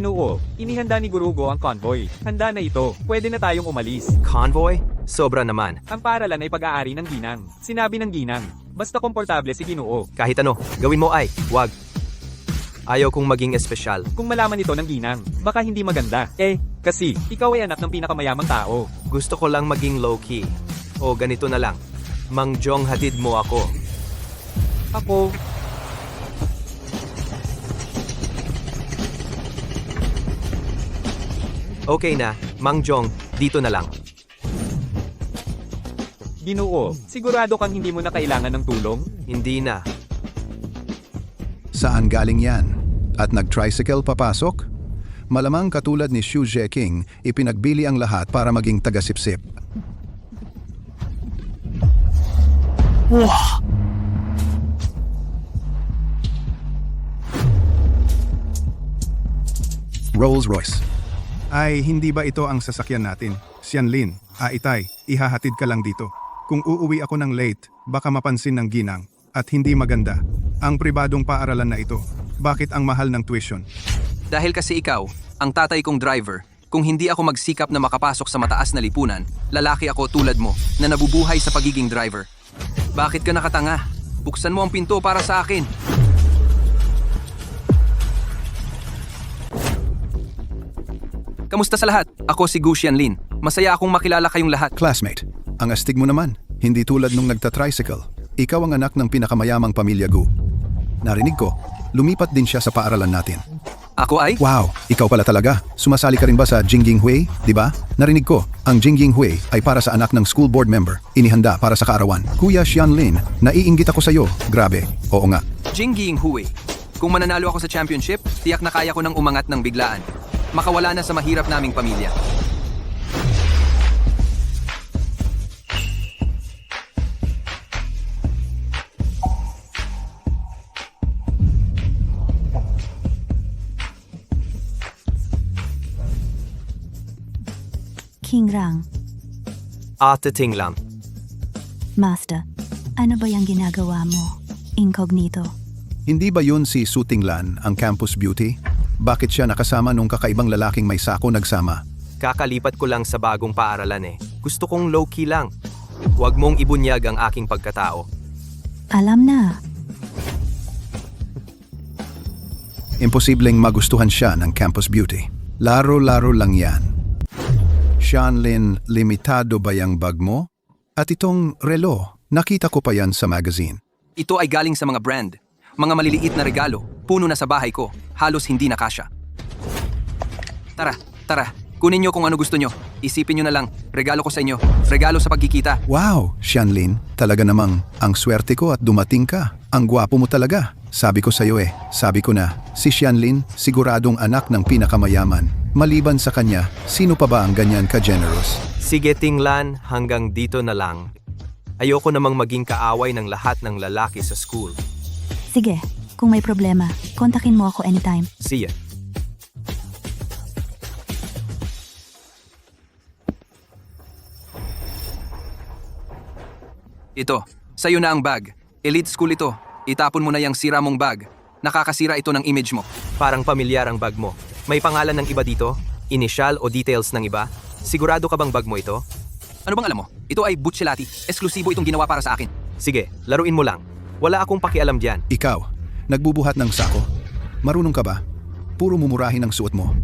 Ginoo, inihanda ni Gurugo ang convoy. Handa na ito. Pwede na tayong umalis. Convoy? Sobra naman. Ang paaralan ay pag-aari ng ginang. Sinabi ng ginang. Basta komportable si Ginoo. Kahit ano, gawin mo ay, wag. Ayaw kong maging espesyal. Kung malaman ito ng ginang, baka hindi maganda. Kasi, ikaw ay anak ng pinakamayamang tao. Gusto ko lang maging low-key. O ganito na lang. Mang Jong, hatid mo ako. Ako, Okay na, Mang Jong, dito na lang. Ginoo, sigurado kang hindi mo na kailangan ng tulong? Hindi na. Saan galing yan? At nag-tricycle papasok? Malamang katulad ni Xu Zheking, ipinagbili ang lahat para maging taga-sipsip. Rolls-Royce. Ay, hindi ba ito ang sasakyan natin? Xianlin, Itay, ihahatid ka lang dito. Kung uuwi ako ng late, baka mapansin ng ginang. At hindi maganda. Ang pribadong paaralan na ito. Bakit ang mahal ng tuition? Dahil kasi ikaw, ang tatay kong driver, kung hindi ako magsikap na makapasok sa mataas na lipunan, lalaki ako tulad mo na nabubuhay sa pagiging driver. Bakit ka nakatanga? Buksan mo ang pinto para sa akin. Kamusta sa lahat? Ako si Gu Xianlin. Masaya akong makilala kayong lahat. Classmate, ang astig mo naman. Hindi tulad nung nagta-tricycle. Ikaw ang anak ng pinakamayamang pamilya Gu. Narinig ko, lumipat din siya sa paaralan natin. Ako ay? Wow, ikaw pala talaga. Sumasali ka rin ba sa Jingjing Hui, di ba? Narinig ko, ang Jingjing Hui ay para sa anak ng school board member. Inihanda para sa kaarawan. Kuya Xianlin, naiinggit ako sa iyo. Grabe. Oo nga. Jingjing Hui. Kung mananalo ako sa championship, tiyak na kaya ko nang umangat ng biglaan. Makawala na sa mahirap naming pamilya. King Rang, Ate Tinglam. Master, ano ba yung ginagawa mo? Incognito. Hindi ba yun si Su Tinglan, ang campus beauty? Bakit siya nakasama nung kakaibang lalaking may sako nagsama? Kakalipat ko lang sa bagong paaralan eh. Gusto kong low-key lang. Huwag mong ibunyag ang aking pagkatao. Alam na. Imposibleng magustuhan siya ng campus beauty. Laro-laro lang yan. Xianlin, limitado ba yung bag mo? At itong relo, nakita ko pa yan sa magazine. Ito ay galing sa mga brand. Mga maliliit na regalo, puno na sa bahay ko, halos hindi na kasya. Tara, kunin nyo kung ano gusto nyo. Isipin nyo na lang, regalo ko sa inyo, regalo sa pagkikita. Wow, Xianlin, talaga namang ang swerte ko at dumating ka. Ang gwapo mo talaga. Sabi ko sa'yo sabi ko na, si Xianlin siguradong anak ng pinakamayaman. Maliban sa kanya, sino pa ba ang ganyan ka-generous? Sige Tinglan, hanggang dito na lang. Ayoko namang maging kaaway ng lahat ng lalaki sa school. Sige, kung may problema, kontakin mo ako anytime. See ya. Ito, sa'yo na ang bag. Elite school ito. Itapon mo na yung sira mong bag. Nakakasira ito ng image mo. Parang pamilyar ang bag mo. May pangalan ng iba dito? Initial o details ng iba? Sigurado ka bang bag mo ito? Ano bang alam mo? Ito ay Buccellati. Eksklusibo itong ginawa para sa akin. Sige, laruin mo lang. Wala akong pakialam diyan. Ikaw, nagbubuhat ng sako. Marunong ka ba? Puro mumurahin ang suot mo.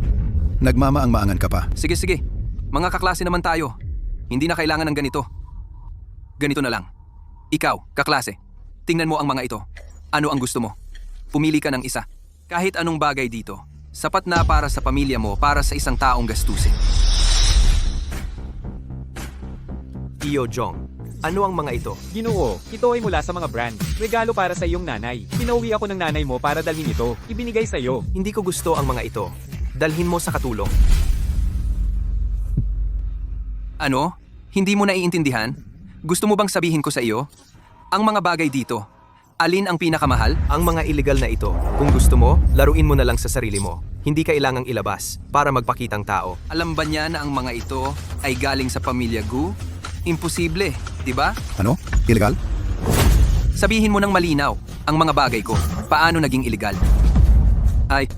Nagmamaang-maangan ka pa. Sige. Mga kaklase naman tayo. Hindi na kailangan ng ganito. Ganito na lang. Ikaw, kaklase. Tingnan mo ang mga ito. Ano ang gusto mo? Pumili ka ng isa. Kahit anong bagay dito. Sapat na para sa pamilya mo, para sa isang taong gastusin. Tio Jong, ano ang mga ito? Ginoo, ito ay mula sa mga brand. Regalo para sa iyong nanay. Pinauwi ako ng nanay mo para dalhin ito. Ibinigay sa iyo. Hindi ko gusto ang mga ito. Dalhin mo sa katulong. Ano? Hindi mo naiintindihan? Gusto mo bang sabihin ko sa iyo? Ang mga bagay dito, alin ang pinakamahal? Ang mga illegal na ito, kung gusto mo, laruin mo na lang sa sarili mo. Hindi kailangang ilabas para magpakitang tao. Alam ba niya na ang mga ito ay galing sa pamilya Gu? Imposible, di ba? Ano? Illegal? Sabihin mo ng malinaw ang mga bagay ko. Paano naging illegal? Ay,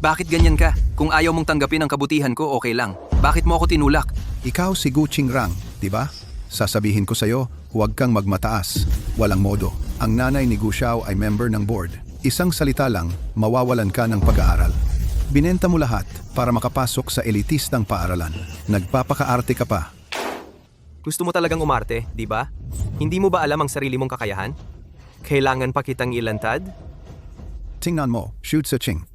bakit ganyan ka? Kung ayaw mong tanggapin ang kabutihan ko, okay lang. Bakit mo ako tinulak? Ikaw si Gu Qingrang, di ba? Sasabihin ko sa'yo, huwag kang magmataas. Walang modo. Ang nanay ni Gu Xiao ay member ng board. Isang salita lang, mawawalan ka ng pag-aaral. Binenta mo lahat para makapasok sa elitistang paaralan. Nagpapakaarte ka pa. Gusto mo talagang umarte, di ba? Hindi mo ba alam ang sarili mong kakayahan? Kailangan pa kitang ilantad? Tingnan mo, Xu Ziqing,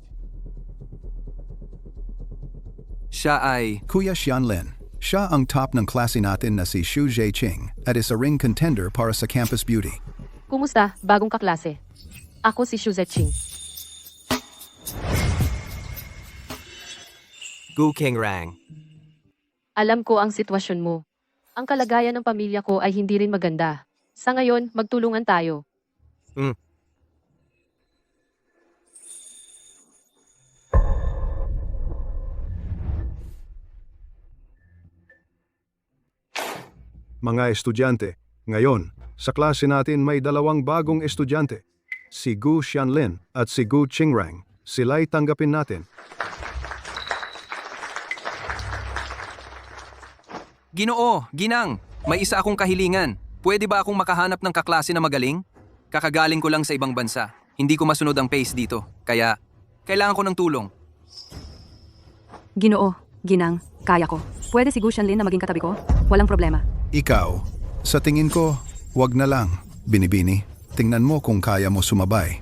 Siya ay... Kuya Xianlin. Siya ang top ng klase natin na si Xu Zhiqing at isa ring contender para sa Campus Beauty. Kumusta, bagong kaklase? Ako si Xu Ziqing. Gu Qingrang. Alam ko ang sitwasyon mo. Ang kalagayan ng pamilya ko ay hindi rin maganda. Sa ngayon, magtulungan tayo. Mga estudyante, ngayon, sa klase natin may dalawang bagong estudyante. Si Gu Xianlin at si Gu Qingrang. Sila'y tanggapin natin. Ginoo, Ginang, may isa akong kahilingan. Pwede ba akong makahanap ng kaklase na magaling? Kakagaling ko lang sa ibang bansa. Hindi ko masunod ang pace dito. Kaya, kailangan ko ng tulong. Ginoo, Ginang, kaya ko. Pwede si Gu Xianlin na maging katabi ko? Walang problema. Ikaw, sa tingin ko, wag na lang. Binibini, tingnan mo kung kaya mo sumabay.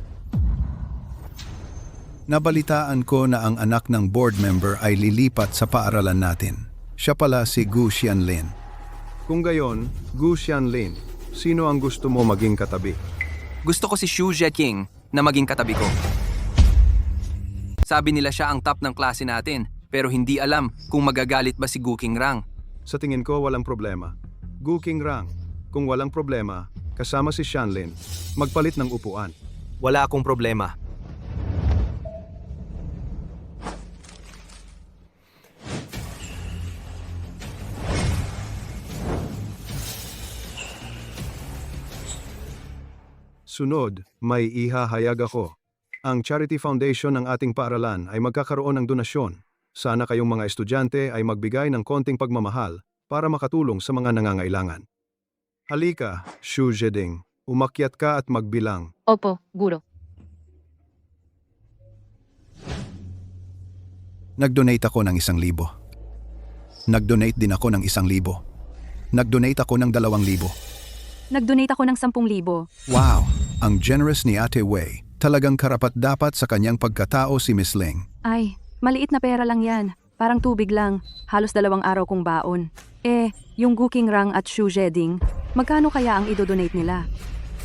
Nabalitaan ko na ang anak ng board member ay lilipat sa paaralan natin. Siya pala si Gu Xianlin. Kung gayon, Gu Xianlin, sino ang gusto mo maging katabi? Gusto ko si Xu Zhiqing na maging katabi ko. Sabi nila siya ang top ng klase natin, pero hindi alam kung magagalit ba si Gu Qingrang. Sa tingin ko walang problema. Gu Qingrang, kung walang problema, kasama si Xianlin, magpalit ng upuan. Wala akong problema. Sunod, may ihahayag ako. Ang Charity Foundation ng ating paaralan ay magkakaroon ng donasyon. Sana kayong mga estudyante ay magbigay ng konting pagmamahal para makatulong sa mga nangangailangan. Halika, Xu Zhiding, umakyat ka at magbilang. Opo, guro. Nag-donate ako ng 1,000. Nag-donate din ako ng 1,000. Nag-donate ako ng 2,000. Nag-donate ako ng 10,000. Wow, ang generous ni Ate Wei. Talagang karapat-dapat sa kanyang pagkatao si Miss Ling. Ay, maliit na pera lang yan. Parang tubig lang. Halos 2 araw kong baon. Yung Gu Qingrang at Xu Zhiqing, magkano kaya ang idodonate nila?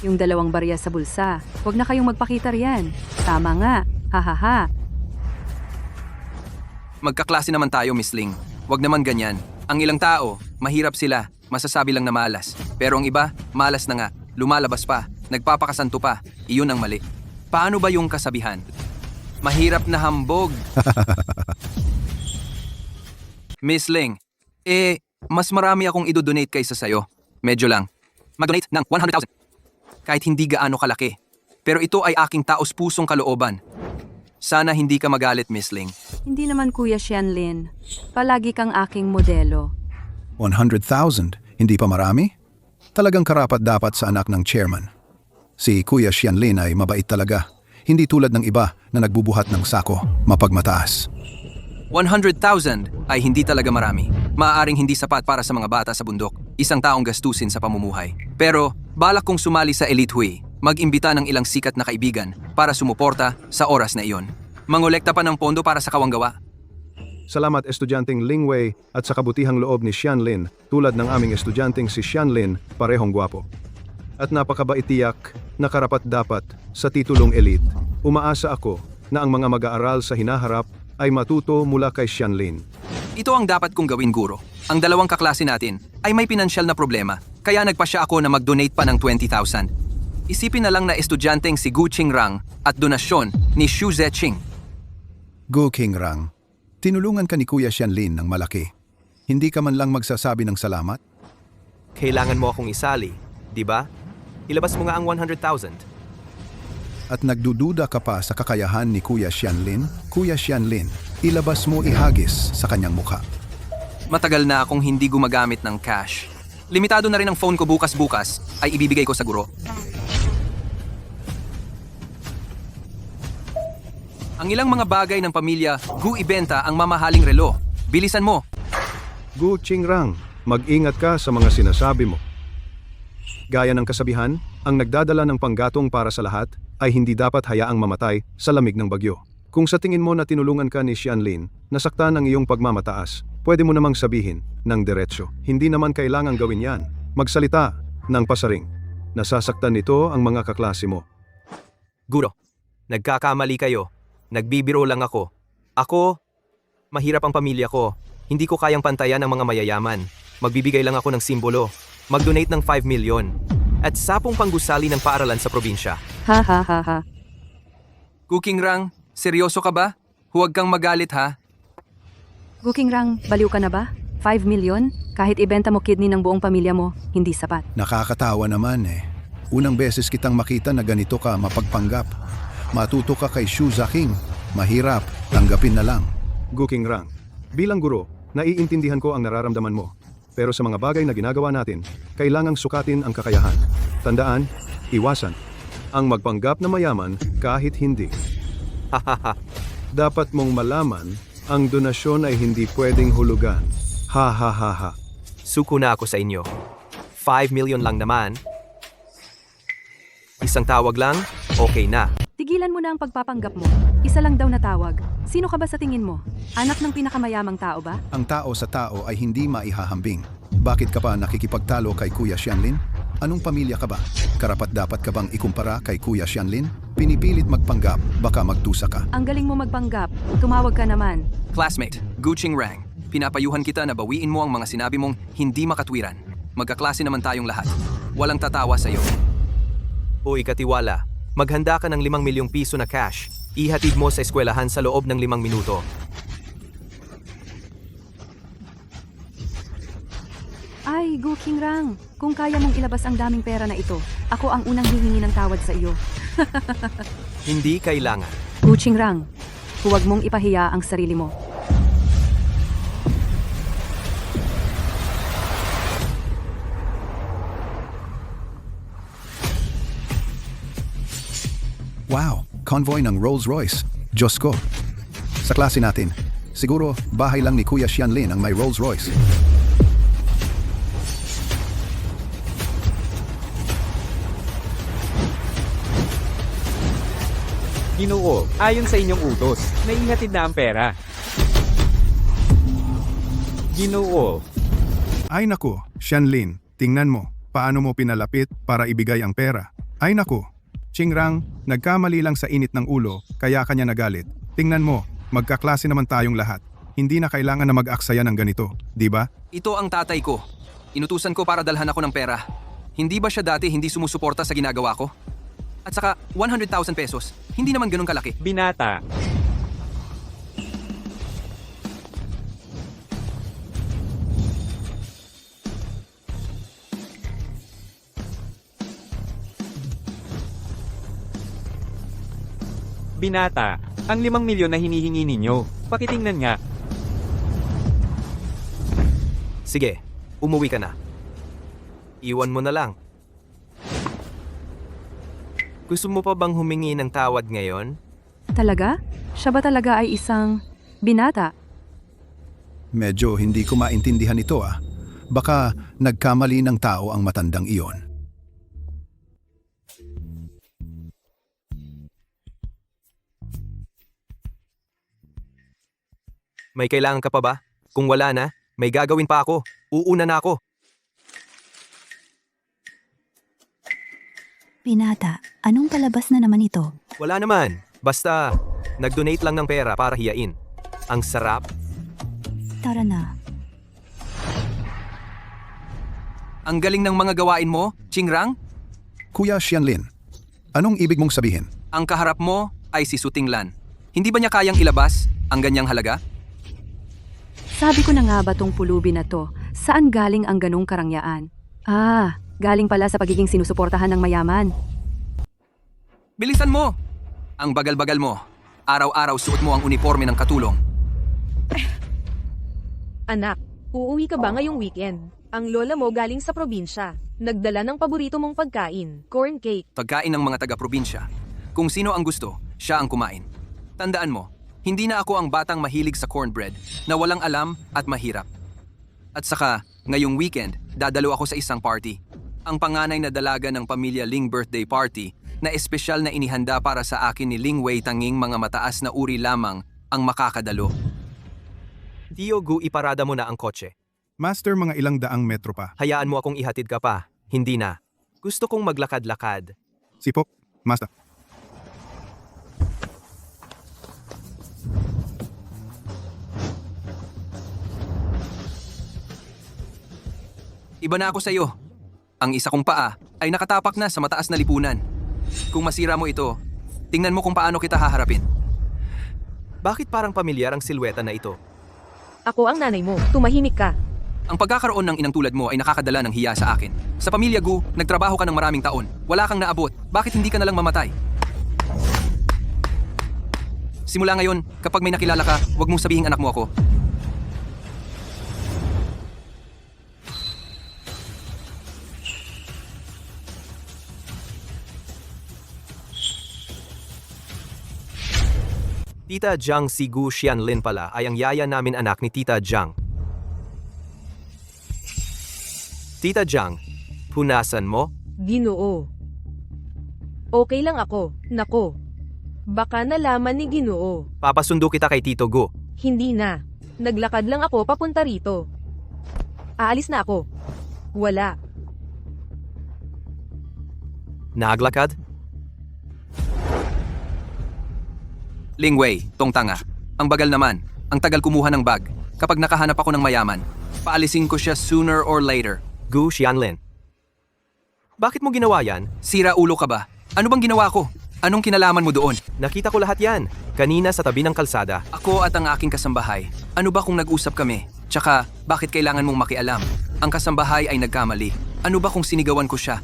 Yung 2 barya sa bulsa. Huwag na kayong magpakita riyan. Tama nga. Hahaha. Magkaklase naman tayo, Miss Ling. Huwag naman ganyan. Ang ilang tao, mahirap sila. Masasabi lang na malas. Pero ang iba, malas na nga. Lumalabas pa. Nagpapakasanto pa. Iyon ang mali. Paano ba yung kasabihan? Mahirap na hambog. Miss Ling, mas marami akong idodonate kaysa sayo. Medyo lang. Mag-donate ng 100,000. Kahit hindi gaano kalaki. Pero ito ay aking taos-pusong kalooban. Sana hindi ka magalit, Miss Ling. Hindi naman Kuya Xianlin. Palagi kang aking modelo. 100,000, hindi pa marami? Talagang karapat-dapat sa anak ng chairman. Si Kuya Xianlin ay mabait talaga. Hindi tulad ng iba na nagbubuhat ng sako, mapagmataas. 100,000 ay hindi talaga marami. Maaaring hindi sapat para sa mga bata sa bundok. Isang taong gastusin sa pamumuhay. Pero, balak kong sumali sa Elite Hui. Mag-imbita ng ilang sikat na kaibigan para sumuporta sa oras na iyon. Mangolekta pa ng pondo para sa kawanggawa. Salamat estudyanteng Ling Wei at sa kabutihang loob ni Xianlin tulad ng aming estudyanteng si Xianlin, parehong gwapo. At napakabait tiyak na karapat-dapat sa titulong elite. Umaasa ako na ang mga mag-aaral sa hinaharap ay matuto mula kay Xianlin. Ito ang dapat kong gawin, guro. Ang 2 kaklase natin ay may pinansyal na problema, kaya nagpasya ako na mag-donate pa ng 20,000. Isipin na lang na estudyanteng si Gu Qingrang at donasyon ni Xu Zhiqing. Gu Qingrang, tinulungan ka ni Kuya Xianlin ng malaki. Hindi ka man lang magsasabi ng salamat? Kailangan mo akong isali, di ba? Ilabas mo nga ang 100,000. At nagdududa ka pa sa kakayahan ni Kuya Xianlin? Kuya Xianlin, ilabas mo ihagis sa kanyang mukha. Matagal na akong hindi gumagamit ng cash. Limitado na rin ang phone ko bukas-bukas ay ibibigay ko sa guro. Ang ilang mga bagay ng pamilya, Gu ibenta ang mamahaling relo. Bilisan mo. Gu Qingrang, mag-ingat ka sa mga sinasabi mo. Gaya ng kasabihan, ang nagdadala ng panggatong para sa lahat ay hindi dapat hayaang mamatay sa lamig ng bagyo. Kung sa tingin mo na tinulungan ka ni Xianlin, nasaktan ang iyong pagmamataas, pwede mo namang sabihin ng diretsyo. Hindi naman kailangang gawin yan. Magsalita ng pasaring. Nasasaktan nito ang mga kaklase mo. Guro, nagkakamali kayo. Nagbibiro lang ako. Ako, mahirap ang pamilya ko. Hindi ko kayang pantayan ang mga mayayaman. Magbibigay lang ako ng simbolo. Mag-donate ng 5 million. At sapong panggusali ng paaralan sa probinsya. Ha ha ha ha. Gu Qingrang, seryoso ka ba? Huwag kang magalit ha. Guking Rang, baliw ka na ba? 5 million? Kahit ibenta mo kidney ng buong pamilya mo, hindi sapat. Nakakatawa naman eh. Unang beses kitang makita na ganito ka mapagpanggap. Matuto ka kay Xu Zaking. Mahirap, tanggapin na lang. Gu Qingrang, bilang guro, naiintindihan ko ang nararamdaman mo. Pero sa mga bagay na ginagawa natin, kailangang sukatin ang kakayahan. Tandaan, iwasan ang magpanggap na mayaman kahit hindi. Hahaha. Dapat mong malaman, ang donasyon ay hindi pwedeng hulugan. Ha ha ha ha. Suko na ako sa inyo. 5 million lang naman. Isang tawag lang, okay na. Tigilan mo na ang pagpapanggap mo. Isa lang daw na tawag. Sino ka ba sa tingin mo? Anak ng pinakamayamang tao ba? Ang tao sa tao ay hindi maihahambing. Bakit ka pa nakikipagtalo kay Kuya Xianlin? Anong pamilya ka ba? Karapat dapat ka bang ikumpara kay Kuya Xianlin? Pinipilit magpanggap, baka magtusa ka. Ang galing mo magpanggap. Tumawag ka naman. Classmate, Gu Qingrang, pinapayuhan kita na bawiin mo ang mga sinabi mong hindi makatwiran. Magkaklase naman tayong lahat. Walang tatawa sa'yo. Uy, katiwala. Maghanda ka ng 5 milyong piso na cash. Ihatid mo sa eskwelahan sa loob ng 5 minuto. Ay, Guking Rang, kung kaya mong ilabas ang daming pera na ito, ako ang unang hihingi ng tawad sa iyo. Hindi kailangan. Guching Rang, huwag mong ipahiya ang sarili mo. Wow, convoy ng Rolls-Royce. Diyos ko. Sa klase natin, siguro bahay lang ni Kuya Xianlin ang may Rolls-Royce. Ginoo, ayon sa inyong utos, naihatid na ang pera. Ginoo, Ay naku, Xianlin, tingnan mo, paano mo pinalapit para ibigay ang pera. Ay naku, Qingrang, nagkamali lang sa init ng ulo, kaya kanya nagalit. Tingnan mo, magkaklase naman tayong lahat. Hindi na kailangan na mag-aksaya ng ganito, di ba? Ito ang tatay ko. Inutusan ko para dalhan ako ng pera. Hindi ba siya dati hindi sumusuporta sa ginagawa ko? At saka, 100,000 pesos. Hindi naman ganun kalaki. binata. Binata, ang 5 milyon na hinihingi ninyo, pakitingnan nga. Sige, umuwi ka na. Iwan mo na lang. Gusto mo pa bang humingi ng tawad ngayon? Talaga? Siya ba talaga ay isang binata? Medyo hindi ko maintindihan ito ah. Baka nagkamali ng tao ang matandang iyon. May kailangan ka pa ba? Kung wala na, may gagawin pa ako. Uuna na ako. Binata, anong palabas na naman ito? Wala naman. Basta, nag-donate lang ng pera para hiyain. Ang sarap. Tara na. Ang galing ng mga gawain mo, Qingrang. Kuya Xianlin, anong ibig mong sabihin? Ang kaharap mo ay si Sutinglan. Hindi ba niya kayang ilabas ang ganyang halaga? Sabi ko na nga ba tong pulubi na to, saan galing ang ganong karangyaan? Ah, galing pala sa pagiging sinusuportahan ng mayaman. Bilisan mo! Ang bagal-bagal mo. Araw-araw suot mo ang uniforme ng katulong. Anak, uuwi ka ba ngayong weekend? Ang lola mo galing sa probinsya. Nagdala ng paborito mong pagkain, corn cake. Pagkain ng mga taga-probinsya. Kung sino ang gusto, siya ang kumain. Tandaan mo, hindi na ako ang batang mahilig sa cornbread na walang alam at mahirap. At saka, ngayong weekend, dadalo ako sa isang party. Ang panganay na dalaga ng pamilya Ling birthday party na espesyal na inihanda para sa akin ni Ling Wei, tanging mga mataas na uri lamang ang makakadalo. Tio Gu, iparada mo na ang kotse. Master, mga ilang daang metro pa. Hayaan mo akong ihatid ka pa. Hindi na. Gusto kong maglakad-lakad. Sipok, Master. Iba na ako sa'yo. Ang isa kong paa ay nakatapak na sa mataas na lipunan. Kung masira mo ito, tingnan mo kung paano kita haharapin. Bakit parang pamilyar ang silweta na ito? Ako ang nanay mo, tumahimik ka. Ang pagkakaroon ng inang tulad mo ay nakakadala ng hiya sa akin. Sa pamilya Gu, nagtrabaho ka ng maraming taon. Wala kang naabot. Bakit hindi ka nalang mamatay? Simula ngayon, kapag may nakilala ka, huwag mong sabihing anak mo ako. Tita Jiang, si Gu Xianlin pala ay ang yaya namin anak ni Tita Jiang. Tita Jiang, punasan mo? Ginoo. Okay lang ako, nako. Baka nalaman ni Ginoo. Papasundo kita kay Tito Gu. Hindi na. Naglakad lang ako papunta rito. Aalis na ako. Wala. Naglakad? Ling Wei, tong tanga. Ang bagal naman. Ang tagal kumuha ng bag. Kapag nakahanap ako ng mayaman, paalisin ko siya sooner or later. Gu Xianlin. Bakit mo ginawa yan? Sira ulo ka ba? Ano bang ginawa ko? Anong kinalaman mo doon? Nakita ko lahat yan. Kanina sa tabi ng kalsada. Ako at ang aking kasambahay. Ano ba kung nag-usap kami? Tsaka, bakit kailangan mong makialam? Ang kasambahay ay nagkamali. Ano ba kung sinigawan ko siya?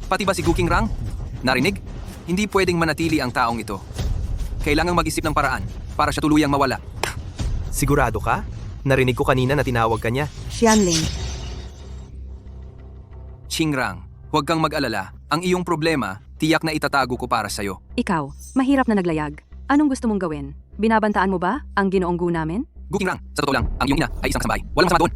Pati ba si Gu Qingrang? Narinig? Hindi pwedeng manatili ang taong ito. Kailangang mag-isip ng paraan para siya tuluyang mawala. Sigurado ka? Narinig ko kanina na tinawag ka niya. Xianling, Qingrang, huwag kang mag-alala. Ang iyong problema, tiyak na itatago ko para sa'yo. ikaw, mahirap na naglayag. Anong gusto mong gawin? Binabantaan mo ba ang ginoong Gu namin? Gu Qingrang, sa totoo lang, ang iyong ina ay isang kasambahay. Walang masama doon.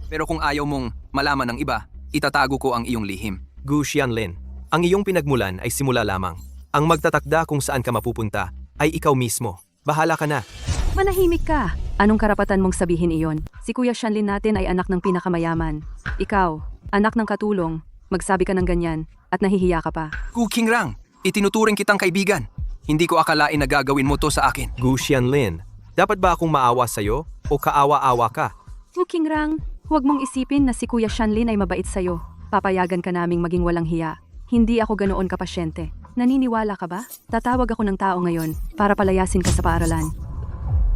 Pero kung ayaw mong malaman ng iba, itatago ko ang iyong lihim. Gu Xianlin, ang iyong pinagmulan ay simula lamang. Ang magtatakda kung saan ka mapupunta ay ikaw mismo. Bahala ka na. Manahimik ka. Anong karapatan mong sabihin iyon? Si Kuya Xianlin natin ay anak ng pinakamayaman. Ikaw, anak ng katulong, magsabi ka ng ganyan at nahihiya ka pa. Gu Qingrang, itinuturing kitang kaibigan. Hindi ko akalain na gagawin mo to sa akin. Gu Xianlin, dapat ba akong maawa sa'yo o kaawa-awa ka? Gu Qingrang, huwag mong isipin na si Kuya Xianlin ay mabait sa'yo. Papayagan ka naming maging walang hiya. Hindi ako ganoon kapasyente. Naniniwala ka ba? Tatawag ako ng tao ngayon para palayasin ka sa paaralan.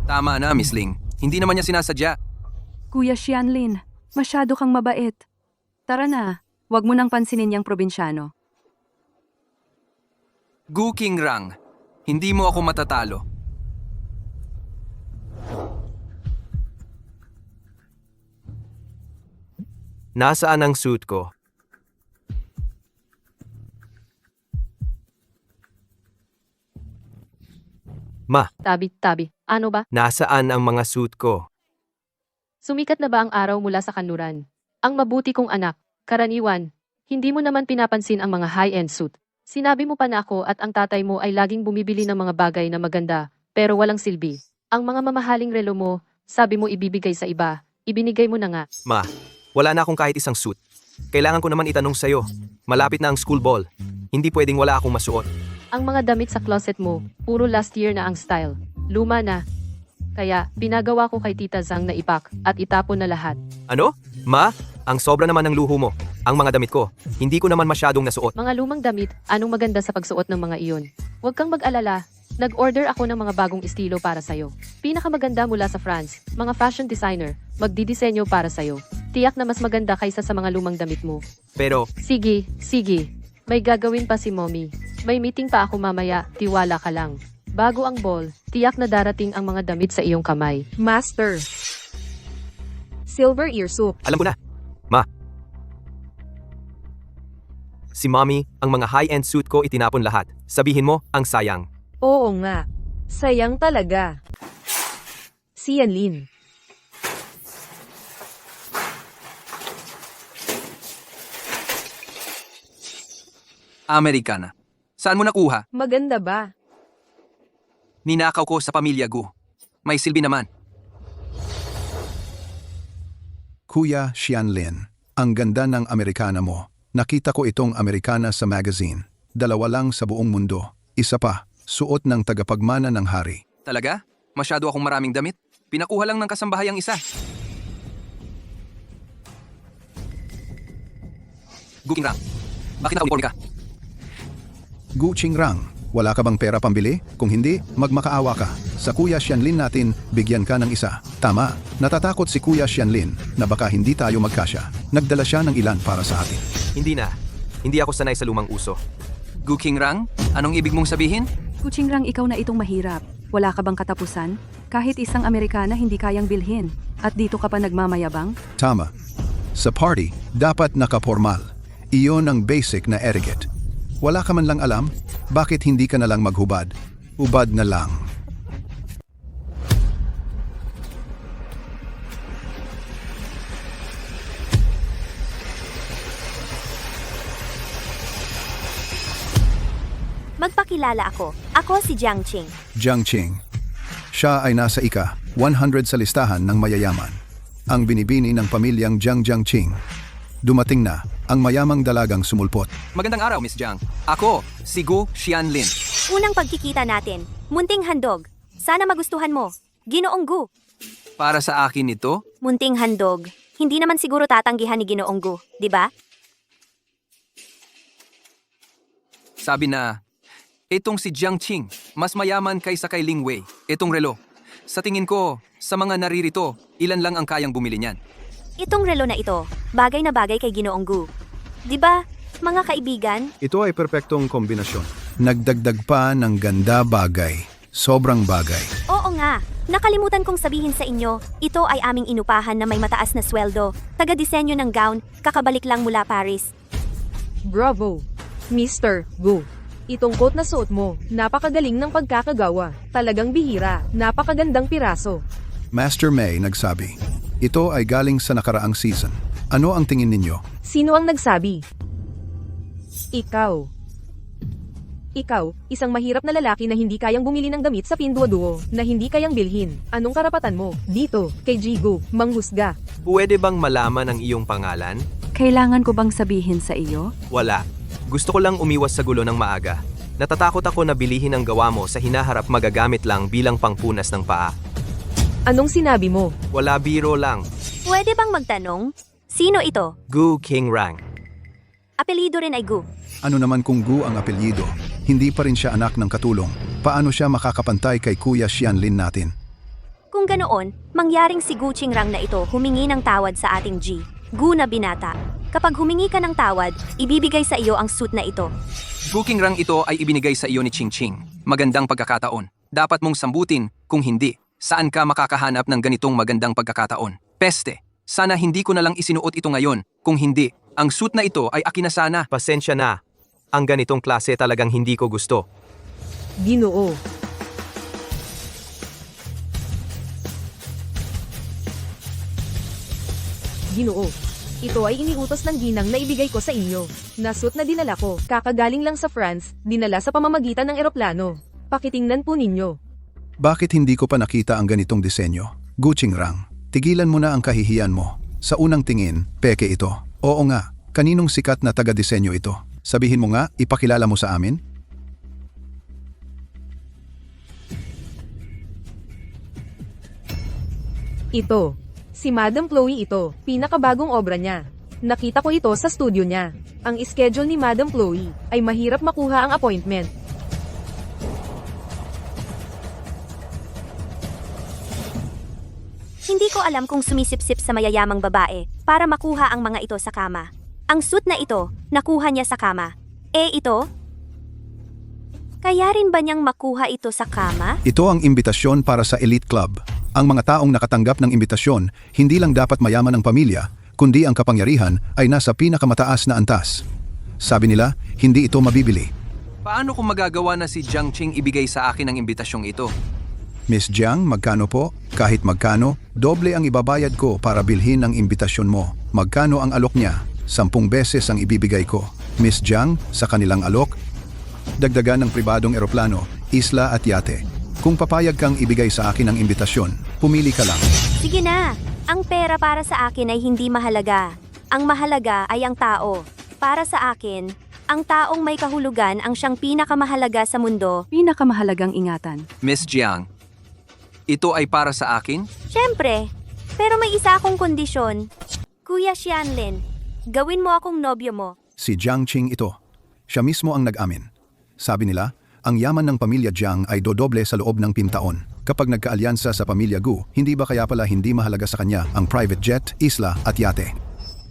Tama na, Miss Ling. Hindi naman niya sinasadya. Kuya Xianlin, masyado kang mabait. Tara na, huwag mo nang pansinin yang probinsyano. Gu Qingrang, hindi mo ako matatalo. Nasaan ang suit ko? Ma, Tabi. Ano ba? nasaan ang mga suit ko? Sumikat na ba ang araw mula sa kanluran? Ang mabuti kong anak, karaniwan, hindi mo naman pinapansin ang mga high-end suit. Sinabi mo pa na ako at ang tatay mo ay laging bumibili ng mga bagay na maganda, pero walang silbi. Ang mga mamahaling relo mo, sabi mo ibibigay sa iba, ibinigay mo na nga. Ma, wala na akong kahit isang suit. Kailangan ko naman itanong sa'yo. Malapit na ang school ball. Hindi pwedeng wala akong masuot. Ang mga damit sa closet mo, puro last year na ang style. Luma na. Kaya, pinagawa ko kay Tita Zhang na ipak at itapon na lahat. Ano? Ma, ang sobra naman ng luho mo. Ang mga damit ko, hindi ko naman masyadong nasuot. Mga lumang damit, anong maganda sa pagsuot ng mga iyon? Huwag kang mag-alala. Nag-order ako ng mga bagong estilo para sa'yo. Pinakamaganda mula sa France, mga fashion designer, magdidisenyo para sa'yo. Tiyak na mas maganda kaysa sa mga lumang damit mo. Pero, Sige. May gagawin pa si Mommy. May meeting pa ako mamaya, tiwala ka lang. Bago ang ball, tiyak na darating ang mga damit sa iyong kamay. Master. Silver ear soup. Alam ko na. Ma. Si Mommy, ang mga high-end suit ko itinapon lahat. Sabihin mo, ang sayang. Oo nga. Sayang talaga. Si Yanlin. Amerikana. Saan mo nakuha? Maganda ba? Ninakaw ko sa pamilya Gu. May silbi naman. Kuya Xianlin, ang ganda ng Amerikana mo. Nakita ko itong Amerikana sa magazine. 2 lang sa buong mundo. Isa pa, suot ng tagapagmana ng hari. Talaga? Masyado akong maraming damit? Pinakuha lang ng kasambahayang isa. Gu Qingrang. Bakit naka-uniforme ka? Gu Qingrang, wala ka bang pera pambili? Kung hindi, magmakaawa ka. Sa Kuya Xianlin natin, bigyan ka ng isa. Tama, natatakot si Kuya Xianlin na baka hindi tayo magkasya. Nagdala siya ng ilan para sa atin. Hindi na. Hindi ako sanay sa lumang uso. Gu Qingrang? Anong ibig mong sabihin? Kuchingrang, ikaw na itong mahirap. Wala ka bang katapusan? Kahit isang Amerikana hindi kayang bilhin. At dito ka pa nagmamayabang? Tama. Sa party, dapat nakapormal. Iyon ang basic na etiquette. Wala ka man lang alam, bakit hindi ka na lang maghubad? Hubad na lang. Magpakilala ako. Ako si Jiang Qing. Jiang Qing. Siya ay nasa ika-100 sa listahan ng mayayaman. Ang binibini ng pamilyang Jiang Qing. Dumating na ang mayamang dalagang sumulpot. Magandang araw, Miss Jiang. Ako, si Gu Xianlin. Unang pagkikita natin. Munting handog. Sana magustuhan mo. Ginoong Gu. Para sa akin ito, Munting handog. Hindi naman siguro tatanggihan ni Ginoong Gu, di ba? sabi na, itong si Jiang Qing, mas mayaman kaysa kay Ling Wei. Itong relo. Sa tingin ko, sa mga naririto, ilan lang ang kayang bumili niyan. Itong relo na ito, bagay na bagay kay Ginoong Gu. Di ba, mga kaibigan? Ito ay perpektong kombinasyon. Nagdagdag pa ng ganda bagay. Sobrang bagay. Oo nga. Nakalimutan kong sabihin sa inyo, ito ay aming inupahan na may mataas na sweldo. Taga-disenyo ng gown, kakabalik lang mula Paris. Bravo, Mr. Gu. Itong coat na suot mo, napakagaling ng pagkakagawa. Talagang bihira, napakagandang piraso. Master May nagsabi, ito ay galing sa nakaraang season. Ano ang tingin ninyo? Sino ang nagsabi? Ikaw. Ikaw, isang mahirap na lalaki na hindi kayang bumili ng damit sa pinduoduo, na hindi kayang bilhin. Anong karapatan mo, dito, kay Jigo, manghusga? Pwede bang malaman ang iyong pangalan? Kailangan ko bang sabihin sa iyo? Wala. Gusto ko lang umiwas sa gulo ng maaga. Natatakot ako na bilihin ang gawa mo sa hinaharap magagamit lang bilang pangpunas ng paa. Anong sinabi mo? Wala, biro lang. Pwede bang magtanong? Sino ito? Gu Qingrang. Apelido rin ay Gu. Ano naman kung Gu ang apelyido? Hindi pa rin siya anak ng katulong. Paano siya makakapantay kay Kuya Xianlin natin? Kung ganoon, mangyaring si Gu Qingrang na ito humingi ng tawad sa ating G. Gu na binata. Kapag humingi ka ng tawad, ibibigay sa iyo ang suit na ito. Gu Qingrang ito ay ibinigay sa iyo ni Qing Qing. Magandang pagkakataon. Dapat mong sambutin, kung hindi, saan ka makakahanap ng ganitong magandang pagkakataon? Peste, sana hindi ko na lang isinuot ito ngayon. Kung hindi, ang suit na ito ay akin na sana. Pasensya na. Ang ganitong klase talagang hindi ko gusto. Ginoo. Ginoo. Ito ay iniutos ng ginang na ibigay ko sa inyo. Nasut na dinala ko, kakagaling lang sa France, dinala sa pamamagitan ng eroplano. Pakitingnan po ninyo. Bakit hindi ko pa nakita ang ganitong disenyo? Gu Qingrang, tigilan mo na ang kahihiyan mo. Sa unang tingin, peke ito. Oo nga, kaninong sikat na taga-disenyo ito? Sabihin mo nga, ipakilala mo sa amin? Ito. Si Madam Chloe ito, pinakabagong obra niya. Nakita ko ito sa studio niya. Ang schedule ni Madam Chloe ay mahirap makuha ang appointment. Hindi ko alam kung sumisipsip sa mayayamang babae para makuha ang mga ito sa kama. Ang suit na ito, nakuha niya sa kama. Ito? Kaya rin ba niyang makuha ito sa kama? Ito ang imbitasyon para sa Elite Club. Ang mga taong nakatanggap ng imbitasyon, hindi lang dapat mayaman ang pamilya, kundi ang kapangyarihan ay nasa pinakamataas na antas. Sabi nila, hindi ito mabibili. Paano kung magagawa na si Jiang Qing ibigay sa akin ang imbitasyong ito? Miss Jiang, magkano po? Kahit magkano, doble ang ibabayad ko para bilhin ang imbitasyon mo. Magkano ang alok niya? 10 beses ang ibibigay ko. Miss Jiang, sa kanilang alok, dagdagan ng pribadong eroplano, isla at yate. Kung papayag kang ibigay sa akin ang imbitasyon, pumili ka lang. Sige na, ang pera para sa akin ay hindi mahalaga. Ang mahalaga ay ang tao. Para sa akin, ang taong may kahulugan ang siyang pinakamahalaga sa mundo. Pinakamahalagang ingatan. Miss Jiang, ito ay para sa akin? Siyempre, pero may isa akong kondisyon. Kuya Xianlin, gawin mo akong nobyo mo. Si Jiang Qing ito. Siya mismo ang nag-amin. Sabi nila, ang yaman ng pamilya Jiang ay dodoble sa loob ng 5 taon. Kapag nagkaalyansa sa pamilya Gu, hindi ba kaya pala hindi mahalaga sa kanya ang private jet, isla at yate?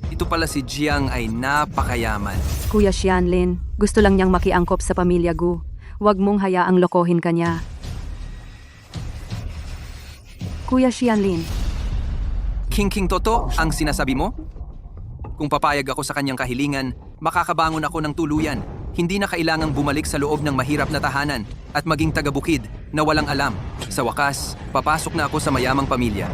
Ito pala si Jiang ay napakayaman. Kuya Xianlin, gusto lang niyang makiangkop sa pamilya Gu. Huwag mong hayaang lokohin kanya. Kuya Xianlin, King Toto, ang sinasabi mo? Kung papayag ako sa kanyang kahilingan, makakabangon ako ng tuluyan. Hindi na kailangang bumalik sa loob ng mahirap na tahanan at maging taga-bukid na walang alam. Sa wakas, papasok na ako sa mayamang pamilya.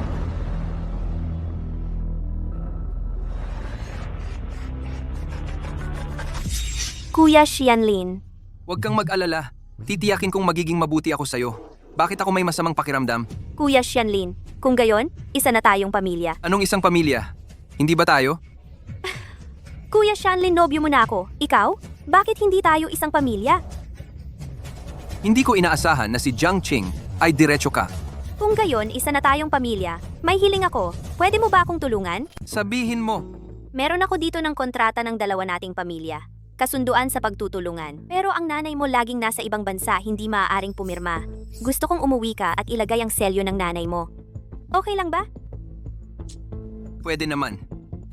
Kuya Xianlin, Huwag kang mag-alala. Titiyakin kong magiging mabuti ako sa'yo. Bakit ako may masamang pakiramdam? Kuya Xianlin, kung gayon, isa na tayong pamilya. Anong isang pamilya? Hindi ba tayo? Kuya Xianlin, nobyo mo na ako. Ikaw? Bakit hindi tayo isang pamilya? Hindi ko inaasahan na si Jiang Qing ay diretso ka. Kung gayon, isa na tayong pamilya. May hiling ako. Pwede mo ba akong tulungan? Sabihin mo. Meron ako dito ng kontrata ng dalawa nating pamilya. Kasunduan sa pagtutulungan. Pero ang nanay mo laging nasa ibang bansa, hindi maaaring pumirma. Gusto kong umuwi ka at ilagay ang selyo ng nanay mo. Okay lang ba? Pwede naman.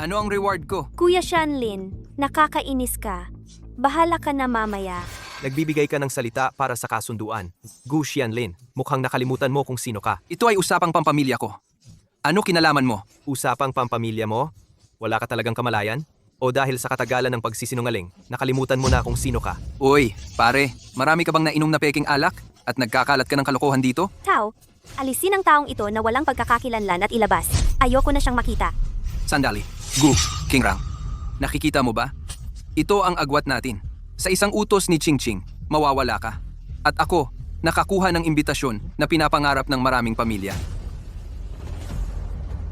Ano ang reward ko? Kuya Xianlin, nakakainis ka. Bahala ka na mamaya. Nagbibigay ka ng salita para sa kasunduan. Gu Xianlin, mukhang nakalimutan mo kung sino ka. Ito ay usapang pampamilya ko. Ano kinalaman mo? Usapang pampamilya mo? Wala ka talagang kamalayan? O dahil sa katagalan ng pagsisinungaling, nakalimutan mo na kung sino ka? Uy, pare, marami ka bang nainom na peking alak at nagkakalat ka ng kalokohan dito? Tao, alisin ang taong ito na walang pagkakakilanlan at ilabas. Ayoko na siyang makita. Sandali. Gu, Kingrang. Nakikita mo ba? Ito ang agwat natin. Sa isang utos ni Qing Qing, mawawala ka. At ako, nakakuha ng imbitasyon na pinapangarap ng maraming pamilya.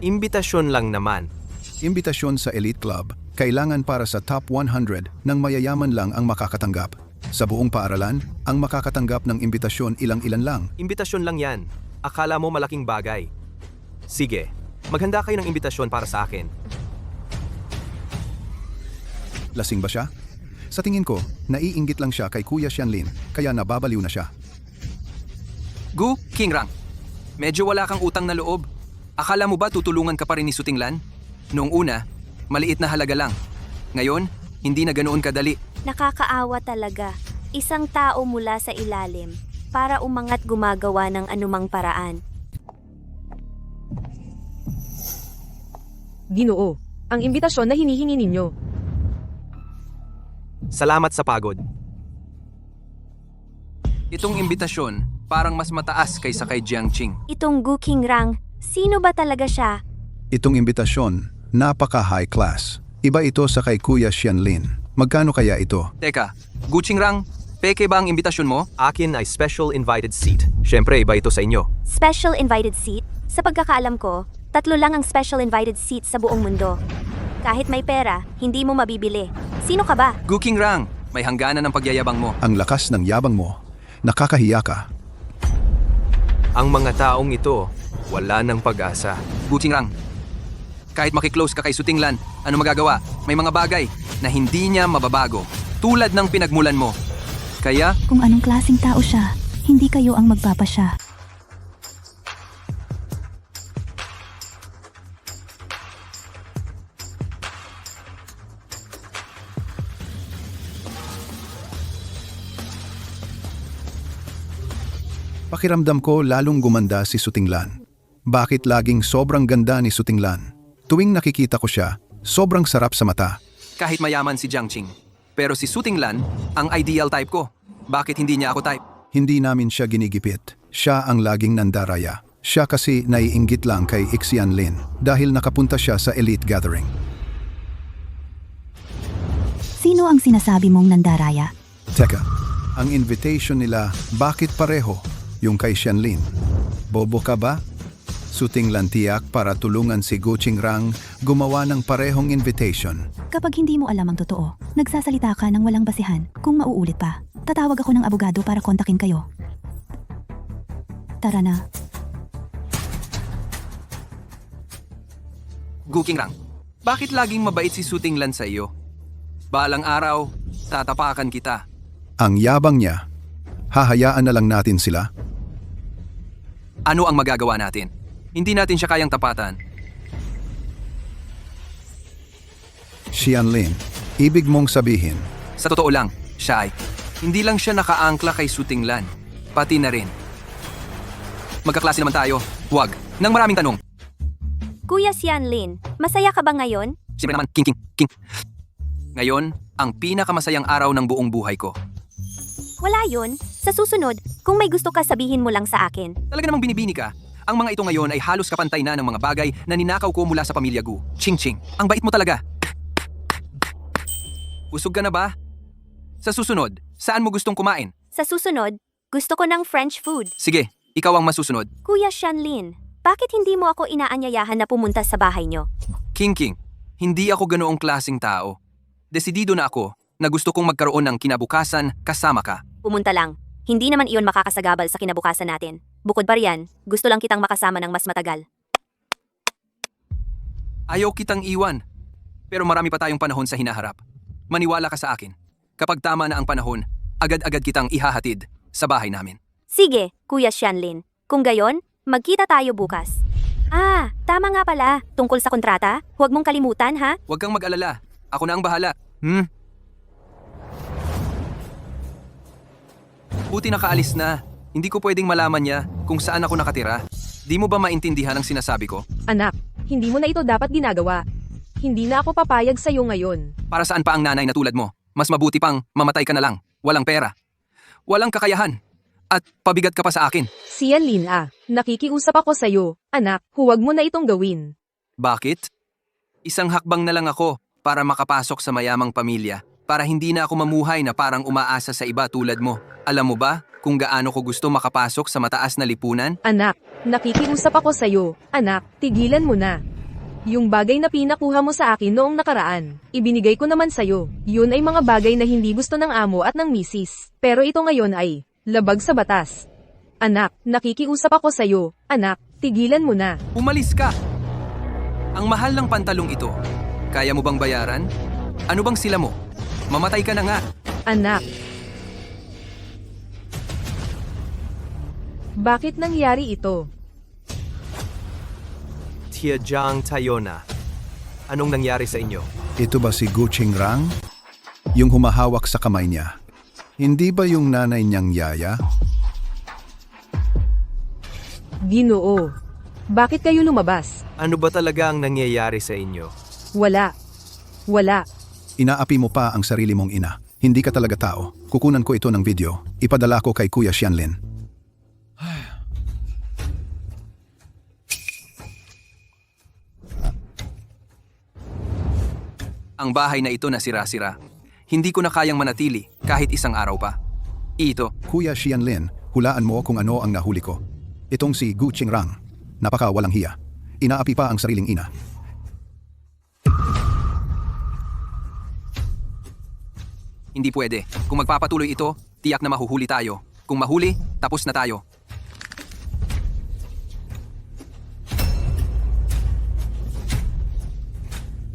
Imbitasyon lang naman. Imbitasyon sa Elite Club, kailangan para sa top 100 ng mayayaman lang ang makakatanggap. Sa buong paaralan, ang makakatanggap ng imbitasyon ilang-ilan lang. Imbitasyon lang yan. Akala mo malaking bagay. Sige, maghanda kayo ng imbitasyon para sa akin. Lasing ba siya? Sa tingin ko, naiinggit lang siya kay Kuya Xianlin, kaya nababaliw na siya. Gu, Kingrang. Medyo wala kang utang na loob. Akala mo ba tutulungan ka pa rin ni Sutinglan? Noong una, maliit na halaga lang. Ngayon, hindi na ganoon kadali. Nakakaawa talaga. Isang tao mula sa ilalim para umangat gumagawa ng anumang paraan. Ginoo, ang imbitasyon na hinihingi ninyo. Salamat sa pagod. Itong imbitasyon, parang mas mataas kaysa kay Jiang Qing. Itong Gu Qingrang, sino ba talaga siya? Itong imbitasyon, napaka-high class. Iba ito sa kay Kuya Xianlin. Magkano kaya ito? Teka, Gu Qingrang, peke ba ang imbitasyon mo? Akin ay special invited seat. Siyempre, iba ito sa inyo. Special invited seat? Sa pagkakaalam ko, 3 lang ang special invited seat sa buong mundo. Kahit may pera, hindi mo mabibili. Sino ka ba? Gu Qingrang, may hangganan ng pagyayabang mo. Ang lakas ng yabang mo. Nakakahiya ka. Ang mga taong ito, wala ng pag-asa. Gu Qingrang, kahit makiklose ka kay Sutinglan, ano magagawa? May mga bagay na hindi niya mababago, tulad ng pinagmulan mo. Kaya, Kung anong klaseng tao siya, hindi kayo ang magpapasya. Pakiramdam ko lalong gumanda si Sutinglan. Bakit laging sobrang ganda ni Sutinglan? Tuwing nakikita ko siya, sobrang sarap sa mata. Kahit mayaman si Jiangqing. Pero si Sutinglan, ang ideal type ko. Bakit hindi niya ako type? Hindi namin siya ginigipit. Siya ang laging nandaraya. Siya kasi naiinggit lang kay Xianlin dahil nakapunta siya sa elite gathering. Sino ang sinasabi mong nandaraya? Teka, ang invitation nila bakit pareho? Yung kay Xianlin. Bobo ka ba? Sutinglan tiyak para tulungan si Gu Qingrang gumawa ng parehong invitation. Kapag hindi mo alam ang totoo, nagsasalita ka ng walang basihan. Kung mauulit pa, tatawag ako ng abogado para kontakin kayo. Tara na. Gu Qingrang, bakit laging mabait si Sutinglan sa iyo? Balang araw, tatapakan kita. Ang yabang niya. Hahayaan na lang natin sila. Ano ang magagawa natin? Hindi natin siya kayang tapatan. Xianlin, ibig mong sabihin, Sa totoo lang, Shai, hindi lang siya nakaangkla kay Sutinglan, pati na rin. Magkaklase naman tayo. Huwag. Nang maraming tanong. Kuya Xianlin, masaya ka ba ngayon? Siyempre naman, king. Ngayon, ang pinakamasayang araw ng buong buhay ko. Wala yun. Sa susunod, kung may gusto ka sabihin mo lang sa akin. Talaga namang binibini ka. Ang mga ito ngayon ay halos kapantay na ng mga bagay na ninakaw ko mula sa pamilya Gu. Ching. Ang bait mo talaga. Busog ka na ba? Sa susunod, saan mo gustong kumain? Sa susunod, gusto ko ng French food. Sige, ikaw ang masusunod. Kuya Xianlin, bakit hindi mo ako inaanyayahan na pumunta sa bahay nyo? King, hindi ako ganoong klaseng tao. Desidido na ako na gusto kong magkaroon ng kinabukasan kasama ka. Pumunta lang. Hindi naman iyon makakasagabal sa kinabukasan natin. Bukod pa riyan, gusto lang kitang makasama ng mas matagal. Ayaw kitang iwan. Pero marami pa tayong panahon sa hinaharap. Maniwala ka sa akin. Kapag tama na ang panahon, agad-agad kitang ihahatid sa bahay namin. Sige, Kuya Xianlin. Kung gayon, magkita tayo bukas. Tama nga pala. Tungkol sa kontrata, huwag mong kalimutan ha. Huwag kang mag-alala. Ako na ang bahala. Buti nakaalis na. Hindi ko pwedeng malaman niya kung saan ako nakatira. Di mo ba maintindihan ang sinasabi ko? Anak, hindi mo na ito dapat ginagawa. Hindi na ako papayag sa'yo ngayon. Para saan pa ang nanay na tulad mo? Mas mabuti pang mamatay ka na lang. Walang pera. Walang kakayahan. At pabigat ka pa sa akin. Xianlin nakikiusap ako sa'yo. Anak, huwag mo na itong gawin. Bakit? Isang hakbang na lang ako para makapasok sa mayamang pamilya. Para hindi na ako mamuhay na parang umaasa sa iba tulad mo. Alam mo ba kung gaano ko gusto makapasok sa mataas na lipunan? Anak, nakikiusap ako sa'yo. Anak, tigilan mo na. Yung bagay na pinakuha mo sa akin noong nakaraan, ibinigay ko naman sa'yo. Yun ay mga bagay na hindi gusto ng amo at ng misis. Pero ito ngayon ay labag sa batas. Anak, nakikiusap ako sa'yo. Anak, tigilan mo na. Umalis ka! Ang mahal ng pantalong ito. Kaya mo bang bayaran? Ano bang sila mo? Mamatay ka na nga. Anak. Bakit nangyari ito? Tiajang Tayona. Anong nangyari sa inyo? ito ba si Gu Qingrang? Yung humahawak sa kamay niya. Hindi ba yung nanay niyang yaya? Ginoo. Bakit kayo lumabas? Ano ba talaga ang nangyayari sa inyo? Wala. Inaapi mo pa ang sarili mong ina. Hindi ka talaga tao. Kukunan ko ito ng video. Ipadala ko kay Kuya Xianlin. Ang bahay na ito na sira-sira. Hindi ko na kayang manatili kahit isang araw pa. Ito, Kuya Xianlin, hulaan mo kung ano ang nahuli ko. Itong si Gu Qingrang. Napaka walang hiya. Inaapi pa ang sariling ina. hindi pwede. Kung magpapatuloy ito, tiyak na mahuhuli tayo. Kung mahuli, tapos na tayo.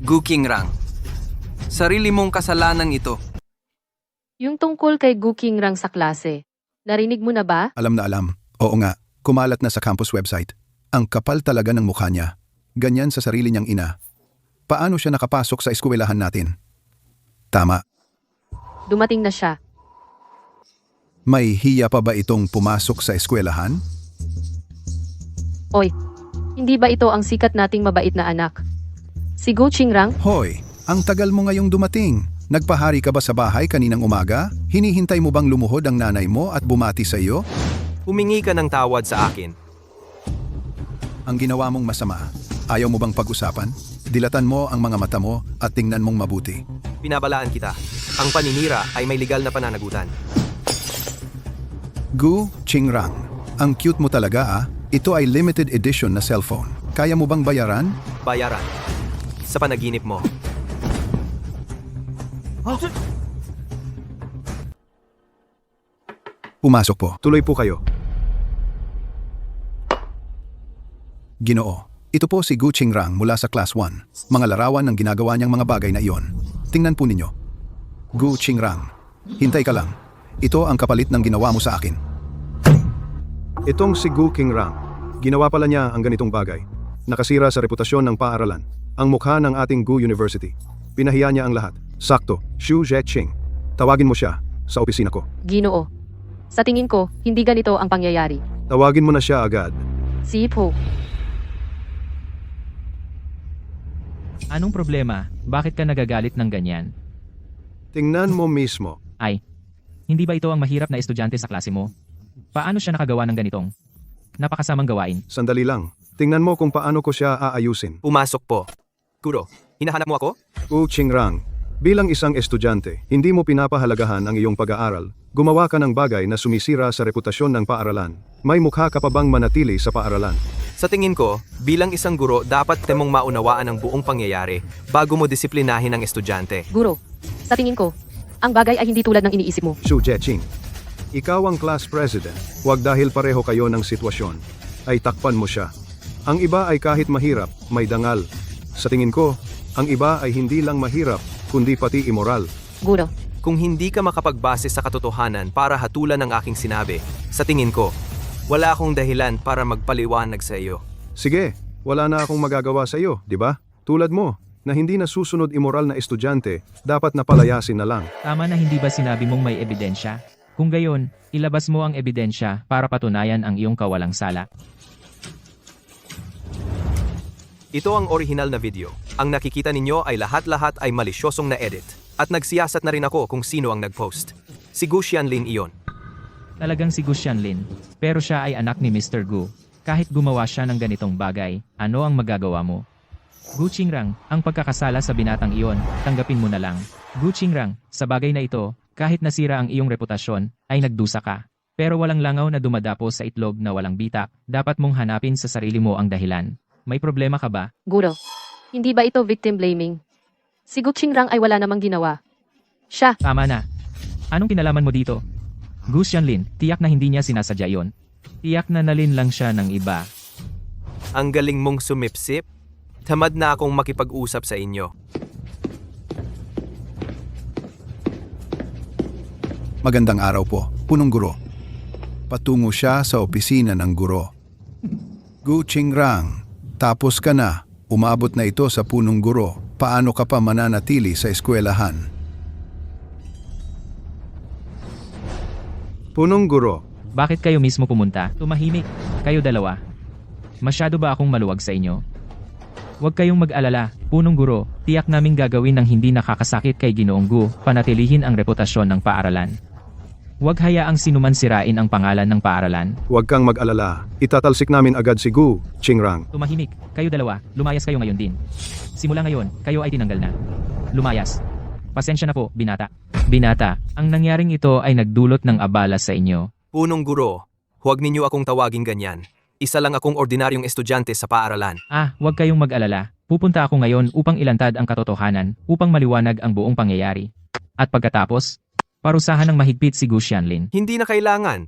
Gu Qingrang. Sarili mong kasalanan ito. Yung tungkol kay Gu Qingrang sa klase. Narinig mo na ba? Alam na alam. Oo nga, kumalat na sa campus website. Ang kapal talaga ng mukha niya. Ganyan sa sarili niyang ina. Paano siya nakapasok sa eskwelahan natin? Tama. Dumating na siya. May hiya pa ba itong pumasok sa eskwelahan? Oy, hindi ba ito ang sikat nating mabait na anak? Si Gu Qingrang? Hoy, ang tagal mo ngayong dumating. Nagpahari ka ba sa bahay kaninang umaga? Hinihintay mo bang lumuhod ang nanay mo at bumati sa iyo? Humingi ka ng tawad sa akin. Ang ginawa mong masama, ayaw mo bang pag-usapan? Dilatan mo ang mga mata mo at tingnan mong mabuti. Pinabalaan kita. Ang paninira ay may legal na pananagutan. Gu Qingrang, ang cute mo talaga ah. Ito ay limited edition na cellphone. Kaya mo bang bayaran? Bayaran. Sa panaginip mo. Pumasok po. Tuloy po kayo. Ginoo, ito po si Gu Qingrang mula sa Class 1. Mga larawan ng ginagawa niyang mga bagay na iyon. Tingnan po ninyo. Gu Qingrang, hintay ka lang. Ito ang kapalit ng ginawa mo sa akin. Itong si Gu Qingrang, ginawa pala niya ang ganitong bagay. Nakasira sa reputasyon ng paaralan. Ang mukha ng ating Gu University. Pinahiya niya ang lahat. Sakto, Xu Zheqing. Tawagin mo siya sa opisina ko. Ginoo. Sa tingin ko, hindi ganito ang pangyayari. Tawagin mo na siya agad. Si Po. Anong problema? Bakit ka nagagalit ng ganyan? Tingnan mo mismo. Ay, hindi ba ito ang mahirap na estudyante sa klase mo? Paano siya nakagawa ng ganitong napakasamang gawain? Sandali lang. Tingnan mo kung paano ko siya aayusin. Pumasok po. Guro, hinahanap mo ako? Gu Qingrang, bilang isang estudyante, hindi mo pinapahalagahan ang iyong pag-aaral. Gumawa ka ng bagay na sumisira sa reputasyon ng paaralan. May mukha ka pa bang manatili sa paaralan? Sa tingin ko, bilang isang guro, dapat temong maunawaan ang buong pangyayari bago mo disiplinahin ang estudyante. Guro, sa tingin ko, ang bagay ay hindi tulad ng iniisip mo. Xu Zheqing, ikaw ang class president. Huwag dahil pareho kayo ng sitwasyon, ay takpan mo siya. Ang iba ay kahit mahirap, may dangal. Sa tingin ko, ang iba ay hindi lang mahirap, kundi pati immoral. Guro, Kung hindi ka makapagbase sa katotohanan para hatulan ang aking sinabi, sa tingin ko, wala akong dahilan para magpaliwanag sa iyo. Sige, wala na akong magagawa sa iyo, di ba? Tulad mo, na hindi nasusunod immoral na estudyante, dapat napalayasin na lang. Tama na hindi ba sinabi mong may ebidensya? Kung gayon, ilabas mo ang ebidensya para patunayan ang iyong kawalang sala. Ito ang original na video. Ang nakikita ninyo ay lahat-lahat ay malisyosong na edit. At nagsiyasat na rin ako kung sino ang nag-post. Si Gu Xianlin iyon. Talagang si Gu Xianlin. Pero siya ay anak ni Mr. Gu. Kahit gumawa siya ng ganitong bagay, ano ang magagawa mo? Gu Qingrang, ang pagkakasala sa binatang iyon, tanggapin mo na lang. Gu Qingrang, sa bagay na ito, kahit nasira ang iyong reputasyon, ay nagdusa ka. Pero walang langaw na dumadapo sa itlog na walang bitak, dapat mong hanapin sa sarili mo ang dahilan. May problema ka ba? Guro, hindi ba ito victim blaming? Si Gu Qingrang ay wala namang ginawa. Siya. Tama na. Anong kinalaman mo dito? Gu Xianlin, tiyak na hindi niya sinasadya yon. Tiyak na nalin lang siya ng iba. Ang galing mong sumipsip. Tamad na akong makipag-usap sa inyo. Magandang araw po, punong guro. Patungo siya sa opisina ng guro. Gu Qingrang, tapos ka na. Umabot na ito sa punong guro. Paano ka pa mananatili sa eskwelahan? Punong guro, Bakit kayo mismo pumunta? Tumahimik. Kayo dalawa. Masyado ba akong maluwag sa inyo? Huwag kayong mag-alala, punong guro, tiyak naming gagawin ng hindi nakakasakit kay Ginoong Gu, panatilihin ang reputasyon ng paaralan. Huwag hayaang sinuman sirain ang pangalan ng paaralan. huwag kang mag-alala. Itatalsik namin agad si Gu Qingrang. Tumahimik, kayo dalawa, lumayas kayo ngayon din. Simula ngayon, kayo ay tinanggal na. Lumayas. Pasensya na po, binata. Binata, ang nangyaring ito ay nagdulot ng abala sa inyo. Punong guro, huwag ninyo akong tawaging ganyan. Isa lang akong ordinaryong estudyante sa paaralan. Huwag kayong mag-alala. Pupunta ako ngayon upang ilantad ang katotohanan, upang maliwanag ang buong pangyayari. At pagkatapos, parusahan ng mahigpit si Gu Xianlin. Hindi na kailangan.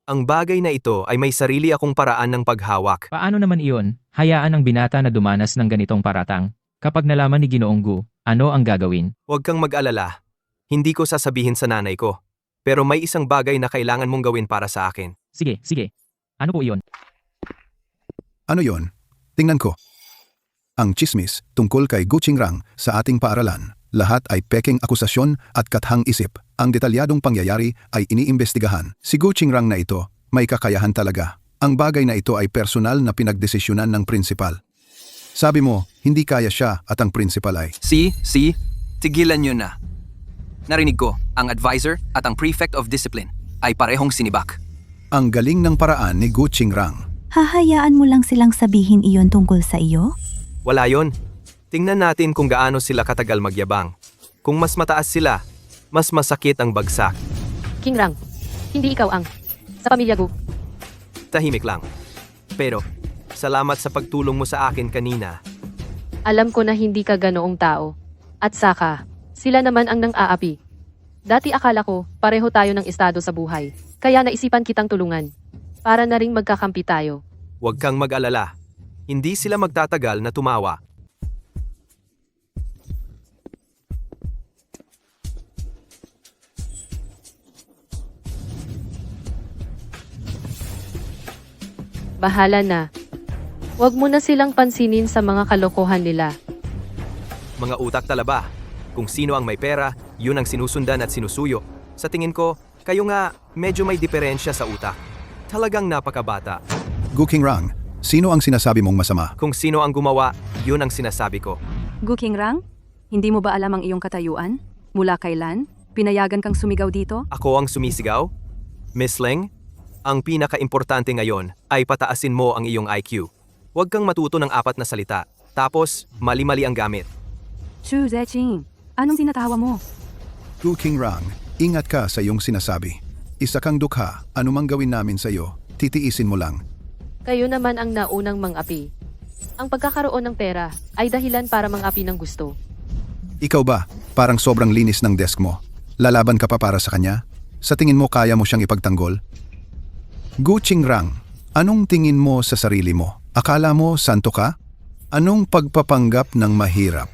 Ang bagay na ito ay may sarili akong paraan ng paghawak. Paano naman iyon? Hayaan ang binata na dumanas ng ganitong paratang. Kapag nalaman ni Ginoong Gu, ano ang gagawin? Huwag kang mag-alala. Hindi ko sasabihin sa nanay ko. Pero may isang bagay na kailangan mong gawin para sa akin. Sige, sige. Ano po iyon? Ano yon? Tingnan ko. Ang chismis tungkol kay Gu Qingrang sa ating paaralan. Lahat ay peking akusasyon at kathang isip. Ang detalyadong pangyayari ay iniimbestigahan. Si Gu Qingrang na ito, may kakayahan talaga. Ang bagay na ito ay personal na pinagdesisyonan ng prinsipal. Sabi mo, hindi kaya siya at ang prinsipal ay. Tigilan nyo na. Narinig ko, ang advisor at ang prefect of discipline ay parehong sinibak. Ang galing ng paraan ni Gu Qingrang. Hahayaan mo lang silang sabihin iyon tungkol sa iyo? Wala yon. Tingnan natin kung gaano sila katagal magyabang. Kung mas mataas sila, mas masakit ang bagsak. King Rang, hindi ikaw ang sa pamilya Gu. Tahimik lang. Pero, salamat sa pagtulong mo sa akin kanina. Alam ko na hindi ka ganoong tao. At saka, sila naman ang nang-aapi. Dati akala ko, pareho tayo ng estado sa buhay. Kaya naisipan kitang tulungan. Para na ring magkakampi tayo. Huwag kang mag-alala. Hindi sila magtatagal na tumawa. Bahala na. Huwag mo na silang pansinin sa mga kalokohan nila. Mga utak talaba. Kung sino ang may pera, yun ang sinusundan at sinusuyo. Sa tingin ko, kayo nga medyo may diferensya sa utak. Talagang napakabata. Gu Qingrang, sino ang sinasabi mong masama? Kung sino ang gumawa, yun ang sinasabi ko. Gu Qingrang, hindi mo ba alam ang iyong katayuan? Mula kailan? Pinayagan kang sumigaw dito? Ako ang sumisigaw? Miss Ling, ang pinaka-importante ngayon ay pataasin mo ang iyong IQ. Huwag kang matuto ng 4 na salita, tapos mali-mali ang gamit. Chu Zeching, anong tinatawa mo? Gu Qingrang, ingat ka sa iyong sinasabi. Isa kang dukha, anumang gawin namin sa iyo, titiisin mo lang. Kayo naman ang naunang mang-api. Ang pagkakaroon ng pera ay dahilan para mang-api ng gusto. Ikaw ba, parang sobrang linis ng desk mo? Lalaban ka pa para sa kanya? Sa tingin mo kaya mo siyang ipagtanggol? Gu Qingrang, anong tingin mo sa sarili mo? Akala mo santo ka? Anong pagpapanggap ng mahirap?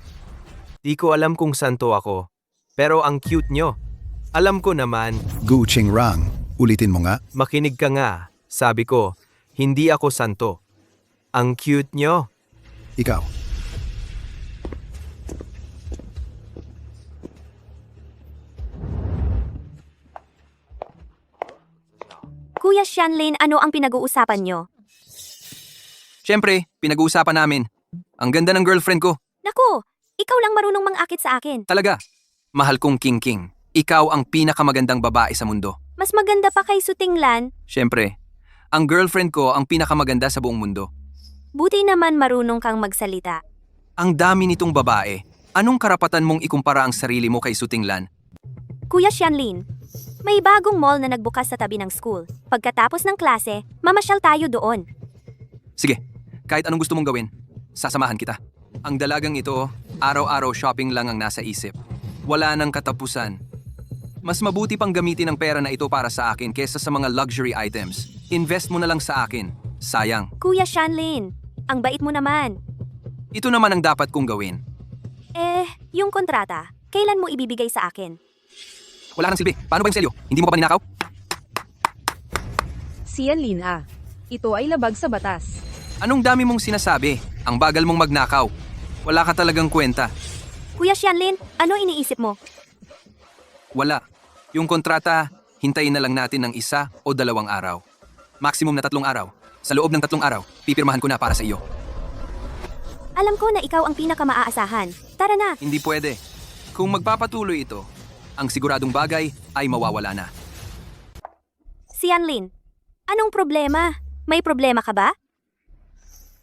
Di ko alam kung santo ako, pero ang cute nyo. Alam ko naman. Gu Qingrang, ulitin mo nga. Makinig ka nga. Sabi ko, hindi ako santo. Ang cute nyo. Ikaw. Kuya Xianlin, ano ang pinag-uusapan nyo? Siyempre, pinag-uusapan namin. Ang ganda ng girlfriend ko. Naku, ikaw lang marunong mangakit sa akin. Talaga. Mahal kong King King. Ikaw ang pinakamagandang babae sa mundo. Mas maganda pa kay Sutinglan. Siyempre, ang girlfriend ko ang pinakamaganda sa buong mundo. Buti naman marunong kang magsalita. Ang dami nitong babae. Anong karapatan mong ikumpara ang sarili mo kay Sutinglan? Kuya Xianlin, may bagong mall na nagbukas sa tabi ng school. Pagkatapos ng klase, mamasyal tayo doon. Sige, kahit anong gusto mong gawin, sasamahan kita. Ang dalagang ito, araw-araw shopping lang ang nasa isip. Wala nang katapusan. Mas mabuti pang gamitin ang pera na ito para sa akin kesa sa mga luxury items. Invest mo na lang sa akin. Sayang. Kuya Xianlin, ang bait mo naman. Ito naman ang dapat kong gawin. Yung kontrata, kailan mo ibibigay sa akin? Wala nang silbi. Paano ba yung selyo? Hindi mo pa ba ninakaw? Xianlin ito ay labag sa batas. Anong dami mong sinasabi? Ang bagal mong magnakaw. Wala ka talagang kwenta. Kuya Xianlin, ano iniisip mo? Wala. Yung kontrata, hintayin na lang natin ng 1 o 2 araw. Maximum na 3 araw. Sa loob ng 3 araw, pipirmahan ko na para sa iyo. Alam ko na ikaw ang pinakamaaasahan. Tara na! Hindi pwede. Kung magpapatuloy ito, ang siguradong bagay ay mawawala na. Xianlin, anong problema? May problema ka ba?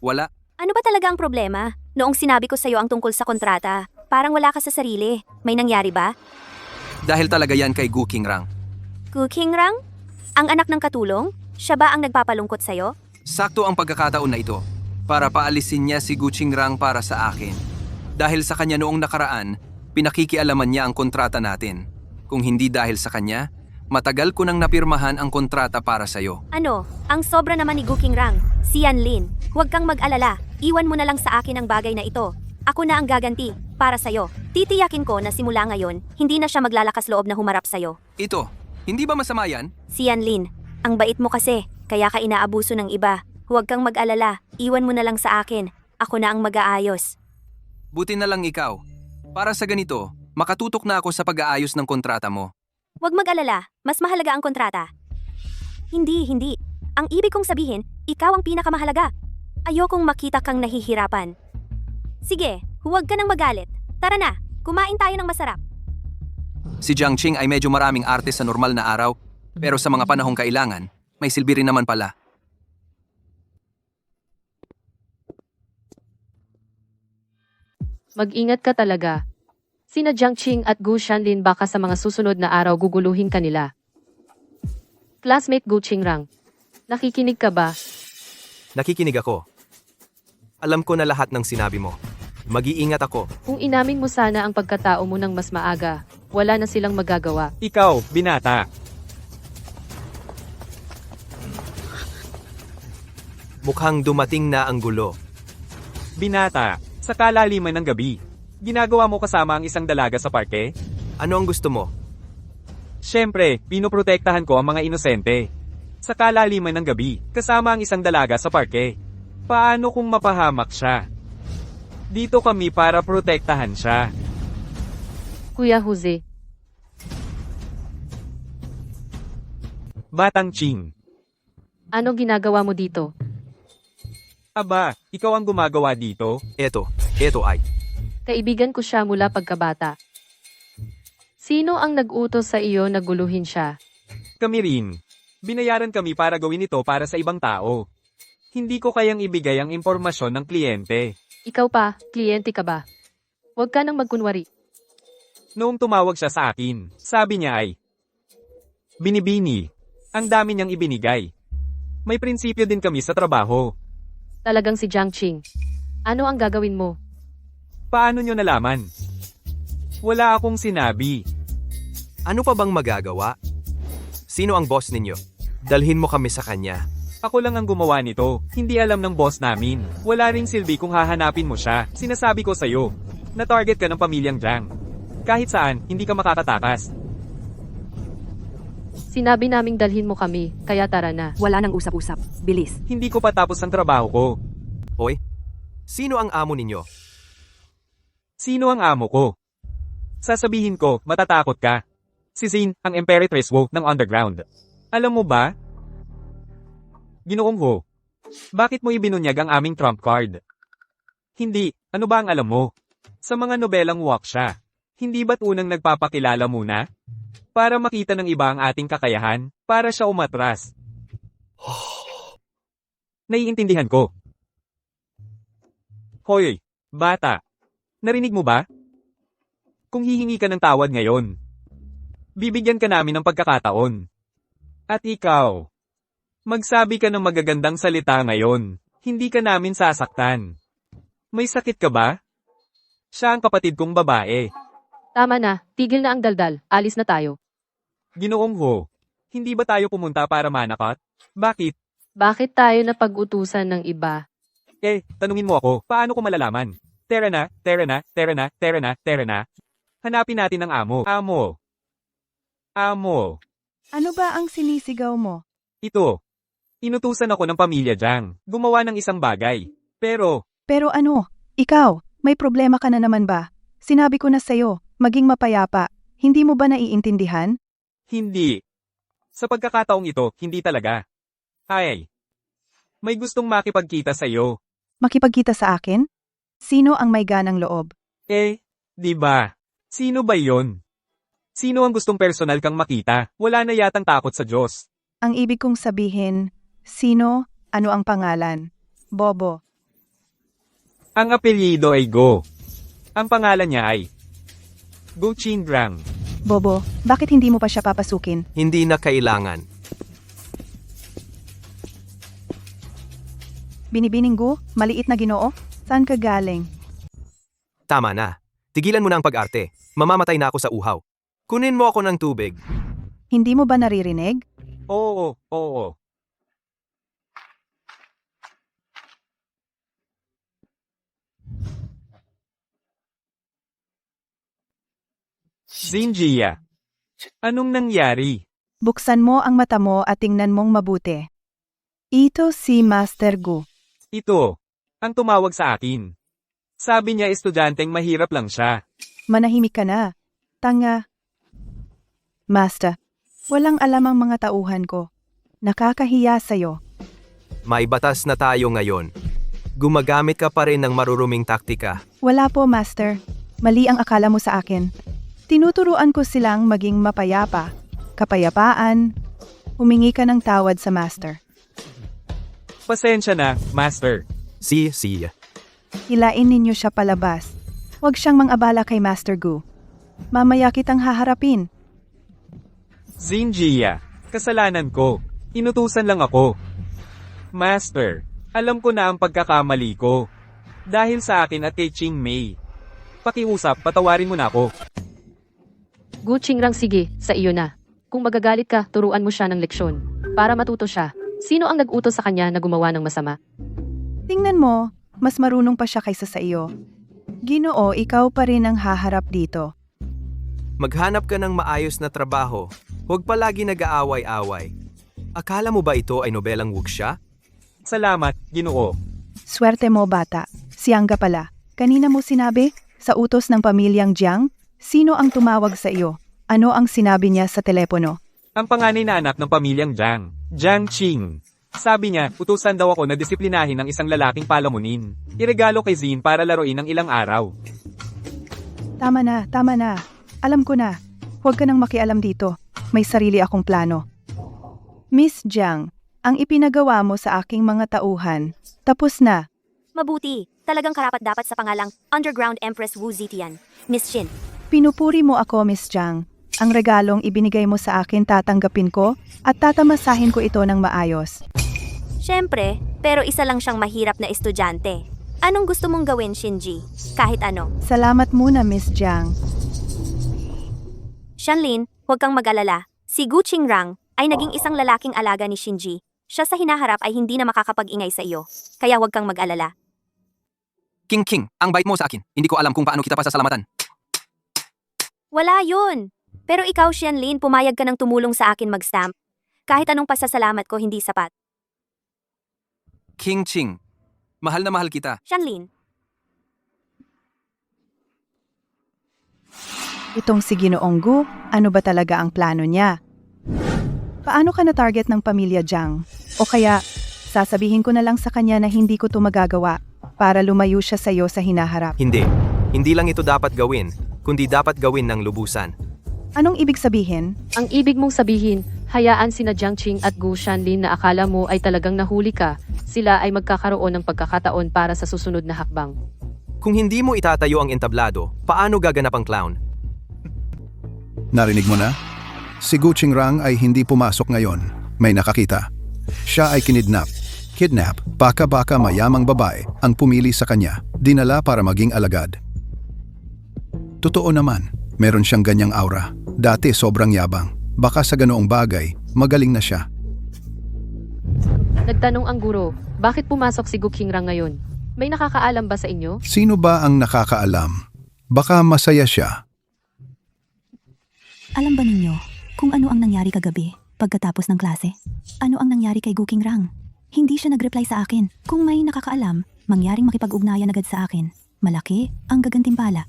Wala. Ano ba talaga ang problema? Noong sinabi ko sa'yo ang tungkol sa kontrata, parang wala ka sa sarili. May nangyari ba? Dahil talaga yan kay Gu Qingrang. Gu Qingrang? Ang anak ng katulong? Siya ba ang nagpapalungkot sa'yo? Sakto ang pagkakataon na ito para paalisin niya si Gu Qingrang para sa akin. Dahil sa kanya noong nakaraan, pinakikialaman niya ang kontrata natin. Kung hindi dahil sa kanya, matagal ko nang napirmahan ang kontrata para sa'yo. Ano? Ang sobra naman ni Gu Qingrang. Xianlin, huwag kang mag-alala. Iwan mo na lang sa akin ang bagay na ito. Ako na ang gaganti, para sa'yo. Titiyakin ko na simula ngayon, hindi na siya maglalakas loob na humarap sa'yo. Ito, hindi ba masama yan? Xianlin, ang bait mo kasi, kaya ka inaabuso ng iba. Huwag kang mag-alala, iwan mo na lang sa akin. Ako na ang mag-aayos. Buti na lang ikaw. Para sa ganito, Makatutok na ako sa pag-aayos ng kontrata mo. Huwag mag-alala, mas mahalaga ang kontrata. Hindi. Ang ibig kong sabihin, ikaw ang pinakamahalaga. Ayokong makita kang nahihirapan. Sige, huwag ka nang magalit. Tara na, kumain tayo ng masarap. Si Jiang Qing ay medyo maraming arte sa normal na araw, pero sa mga panahong kailangan, may silbi rin naman pala. Mag-ingat ka talaga. Sina Jiang Qing at Gu Shanlin baka sa mga susunod na araw guguluhin ka nila. Classmate Gu Qingrang, nakikinig ka ba? Nakikinig ako. Alam ko na lahat ng sinabi mo. Mag-iingat ako. Kung inamin mo sana ang pagkatao mo ng mas maaga, wala na silang magagawa. Ikaw, binata. Mukhang dumating na ang gulo. Binata, sa kalaliman ng gabi. Ginagawa mo kasama ang isang dalaga sa parke? Ano ang gusto mo? Siyempre, pinoprotektahan ko ang mga inosente. Sa kalaliman ng gabi, kasama ang isang dalaga sa parke. Paano kung mapahamak siya? Dito kami para protektahan siya. Kuya Jose, Batang Ching. anong ginagawa mo dito? Aba, ikaw ang gumagawa dito? Eto ay. Kaibigan ko siya mula pagkabata. Sino ang nag-utos sa iyo na guluhin siya? Kami rin. Binayaran kami para gawin ito para sa ibang tao. Hindi ko kayang ibigay ang impormasyon ng kliyente. Ikaw pa, kliyente ka ba? Huwag ka nang magkunwari. Noong tumawag siya sa akin, sabi niya ay, Binibini, ang dami niyang ibinigay. May prinsipyo din kami sa trabaho. Talagang si Jiang Qing. Ano ang gagawin mo? Paano niyo nalaman? Wala akong sinabi. Ano pa bang magagawa? Sino ang boss ninyo? Dalhin mo kami sa kanya. Ako lang ang gumawa nito. Hindi alam ng boss namin. Wala ring silbi kung hahanapin mo siya. Sinasabi ko sa'yo, na-target ka ng pamilyang Jiang. Kahit saan, hindi ka makakatakas. Sinabi naming dalhin mo kami, kaya tara na. Wala nang usap-usap. Bilis. Hindi ko pa tapos ang trabaho ko. Hoy, sino ang amo ninyo? Sino ang amo ko? Sasabihin ko, matatakot ka. Si Xin, ang Imperatrice Wu ng Underground. Alam mo ba? Ginoong Ho, bakit mo ibinunyag ang aming trump card? Hindi, ano ba ang alam mo? Sa mga nobelang wak siya, hindi ba't unang nagpapakilala muna? Para makita ng iba ang ating kakayahan, para siya umatras. Naiintindihan ko. Hoy, bata. Narinig mo ba? Kung hihingi ka ng tawad ngayon, bibigyan ka namin ng pagkakataon. At ikaw, magsabi ka ng magagandang salita ngayon, hindi ka namin sasaktan. May sakit ka ba? Siya ang kapatid kong babae. Tama na, tigil na ang daldal, alis na tayo. Ginoong Ho, hindi ba tayo pumunta para manakot? Bakit? Bakit tayo napag-utusan ng iba? Tanungin mo ako, paano ko malalaman? Tara na. Hanapin natin ang amo. Amo. Ano ba ang sinisigaw mo? Ito. Inutusan ako ng pamilya Jiang. Gumawa ng isang bagay. Pero, Pero ano? Ikaw, may problema ka na naman ba? Sinabi ko na sa'yo, maging mapayapa. Hindi mo ba naiintindihan? hindi. Sa pagkakataong ito, hindi talaga. Ay. May gustong makipagkita sa iyo. Makipagkita sa akin? Sino ang may ganang loob? Di ba? Sino ba yon? Sino ang gustong personal kang makita? Wala na yatang takot sa Diyos. Ang ibig kong sabihin, sino, ano ang pangalan? Bobo. Ang apelyido ay Go. Ang pangalan niya ay Go Qingrang. Bobo, bakit hindi mo pa siya papasukin? Hindi na kailangan. Binibining Gu, maliit na Ginoo? Saan ka galing? Tama na. Tigilan mo na ang pag-arte. Mamamatay na ako sa uhaw. Kunin mo ako ng tubig. Hindi mo ba naririnig? Oo. Xinjia. Anong nangyari? Buksan mo ang mata mo at tingnan mong mabuti. Ito si Master Gu. Ito. Ang tumawag sa akin. Sabi niya estudyanteng mahirap lang siya. Manahimik ka na. Tanga. Master, walang alam ang mga tauhan ko. Nakakahiya sa'yo. May batas na tayo ngayon. Gumagamit ka pa rin ng maruruming taktika. Wala po, Master. Mali ang akala mo sa akin. Tinuturuan ko silang maging mapayapa, kapayapaan. Humingi ka ng tawad sa Master. Pasensya na, Master. Si. Hilain ninyo siya palabas. Huwag siyang mang-abala kay Master Gu. Mamaya kitang haharapin. Zinjia, kasalanan ko. Inutusan lang ako. Master, alam ko na ang pagkakamali ko. Dahil sa akin at kay Ching Mei. Pakiusap, patawarin mo na ako. Gu Qingrang, sige, sa iyo na. Kung magagalit ka, turuan mo siya ng leksyon. Para matuto siya. Sino ang nag-utos sa kanya na gumawa ng masama? Tingnan mo, mas marunong pa siya kaysa sa iyo. Ginoo, ikaw pa rin ang haharap dito. Maghanap ka ng maayos na trabaho. Huwag palagi nag-aaway-away. Akala mo ba ito ay nobelang wuxia? Salamat, Ginoo. Swerte mo, bata. Siyang ka pala. Kanina mo sinabi, sa utos ng pamilyang Jiang, sino ang tumawag sa iyo? Ano ang sinabi niya sa telepono? Ang panganay na anak ng pamilyang Jiang, Jiang Qing. Sabi niya, utusan daw ako na disiplinahin ng isang lalaking palamunin. Iregalo kay Zin para laruin ng ilang araw. Tama na. Alam ko na. Huwag ka nang makialam dito. May sarili akong plano. Miss Jiang, ang ipinagawa mo sa aking mga tauhan, tapos na. Mabuti. Talagang karapat-dapat sa pangalang Underground Empress Wu Zetian. Miss Shin. Pinupuri mo ako, Miss Jiang. Ang regalong ibinigay mo sa akin tatanggapin ko at tatamasahin ko ito ng maayos. Siyempre, pero isa lang siyang mahirap na estudyante. Anong gusto mong gawin, Shinji? Kahit ano. Salamat muna, Miss Jiang. Shanlin, huwag kang mag-alala. Si Gu Qingrang ay naging isang lalaking alaga ni Shinji. Siya sa hinaharap ay hindi na makakapag-ingay sa iyo. Kaya huwag kang mag-alala. King, ang bait mo sa akin. Hindi ko alam kung paano kita pasasalamatan. Wala yun! Pero ikaw, Shanlin, pumayag ka ng tumulong sa akin mag-stamp. Kahit anong pasasalamat ko, hindi sapat. King Ching, mahal na mahal kita. Shanlin, Itong si Ginoong Gu, ano ba talaga ang plano niya? Paano ka na-target ng pamilya Jiang? O kaya, sasabihin ko na lang sa kanya na hindi ko ito magagawa para lumayo siya sa iyo sa hinaharap. Hindi. Hindi lang ito dapat gawin, kundi dapat gawin ng lubusan. Anong ibig sabihin? Ang ibig mong sabihin, hayaan sina Jiang Qing at Gu Shanlin na akala mo ay talagang nahuli ka, sila ay magkakaroon ng pagkakataon para sa susunod na hakbang. Kung hindi mo itatayo ang entablado, paano gaganap ang clown? Narinig mo na? Si Gu Qingrang ay hindi pumasok ngayon. May nakakita. Siya ay kinidnap. Kidnap, baka mayamang babae ang pumili sa kanya, dinala para maging alagad. Totoo naman, meron siyang ganyang aura. Dati sobrang yabang. Baka sa ganoong bagay, magaling na siya. Nagtanong ang guro, bakit pumasok si Gu Qingrang ngayon? May nakakaalam ba sa inyo? Sino ba ang nakakaalam? Baka masaya siya. Alam ba ninyo kung ano ang nangyari kagabi pagkatapos ng klase? Ano ang nangyari kay Gu Qingrang? Hindi siya nag-reply sa akin. Kung may nakakaalam, mangyaring makipag-ugnayan agad sa akin. Malaki ang gagantimpala.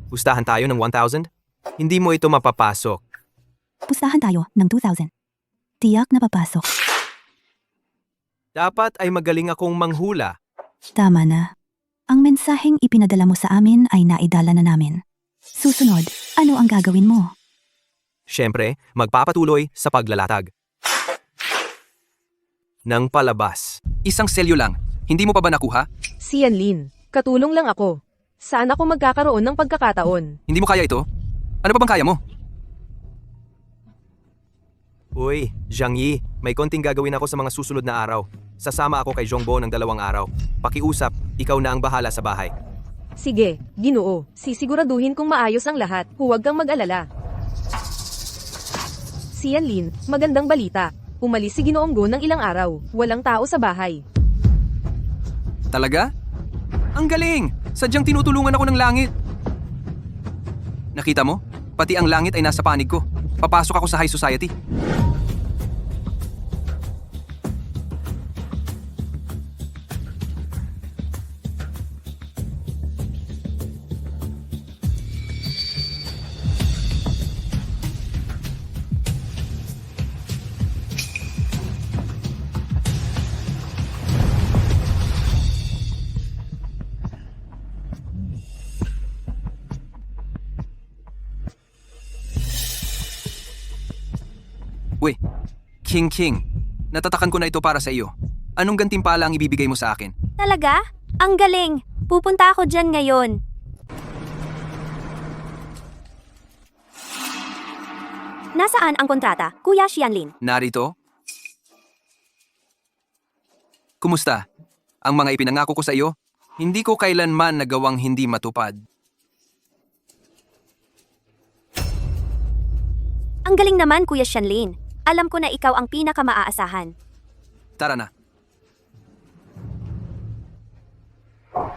Pustahan tayo ng 1,000? Hindi mo ito mapapasok. Pustahan tayo ng 2,000. Tiyak na papasok. Dapat ay magaling akong manghula. Tama na. Ang mensaheng ipinadala mo sa amin ay naidala na namin. Susunod, ano ang gagawin mo? Siyempre, magpapatuloy sa paglalatag. Nang palabas. Isang selyo lang. Hindi mo pa ba nakuha? Si Yanlin, katulong lang ako. Saan ako magkakaroon ng pagkakataon? Hindi mo kaya ito? Ano pa bang kaya mo? Uy, Jiang Yi, may konting gagawin ako sa mga susunod na araw. Sasama ako kay Zhongbo ng 2 araw. Pakiusap, ikaw na ang bahala sa bahay. Sige, Ginoo, sisiguraduhin kong maayos ang lahat. Huwag kang mag-alala. Si Yanlin, magandang balita. Umalis si Ginoong Gu ng ilang araw. Walang tao sa bahay. Talaga? Ang galing! Sadyang tinutulungan ako ng langit. Nakita mo? Pati ang langit ay nasa panig ko. Papasok ako sa high society. King, natatakan ko na ito para sa iyo. Anong gantimpala ang ibibigay mo sa akin? Talaga? Ang galing! Pupunta ako dyan ngayon. Nasaan ang kontrata, Kuya Xianlin? Narito? Kumusta? Ang mga ipinangako ko sa iyo, hindi ko kailanman nagawang hindi matupad. Ang galing naman, Kuya Xianlin. Alam ko na ikaw ang pinaka-maaasahan. Tara na.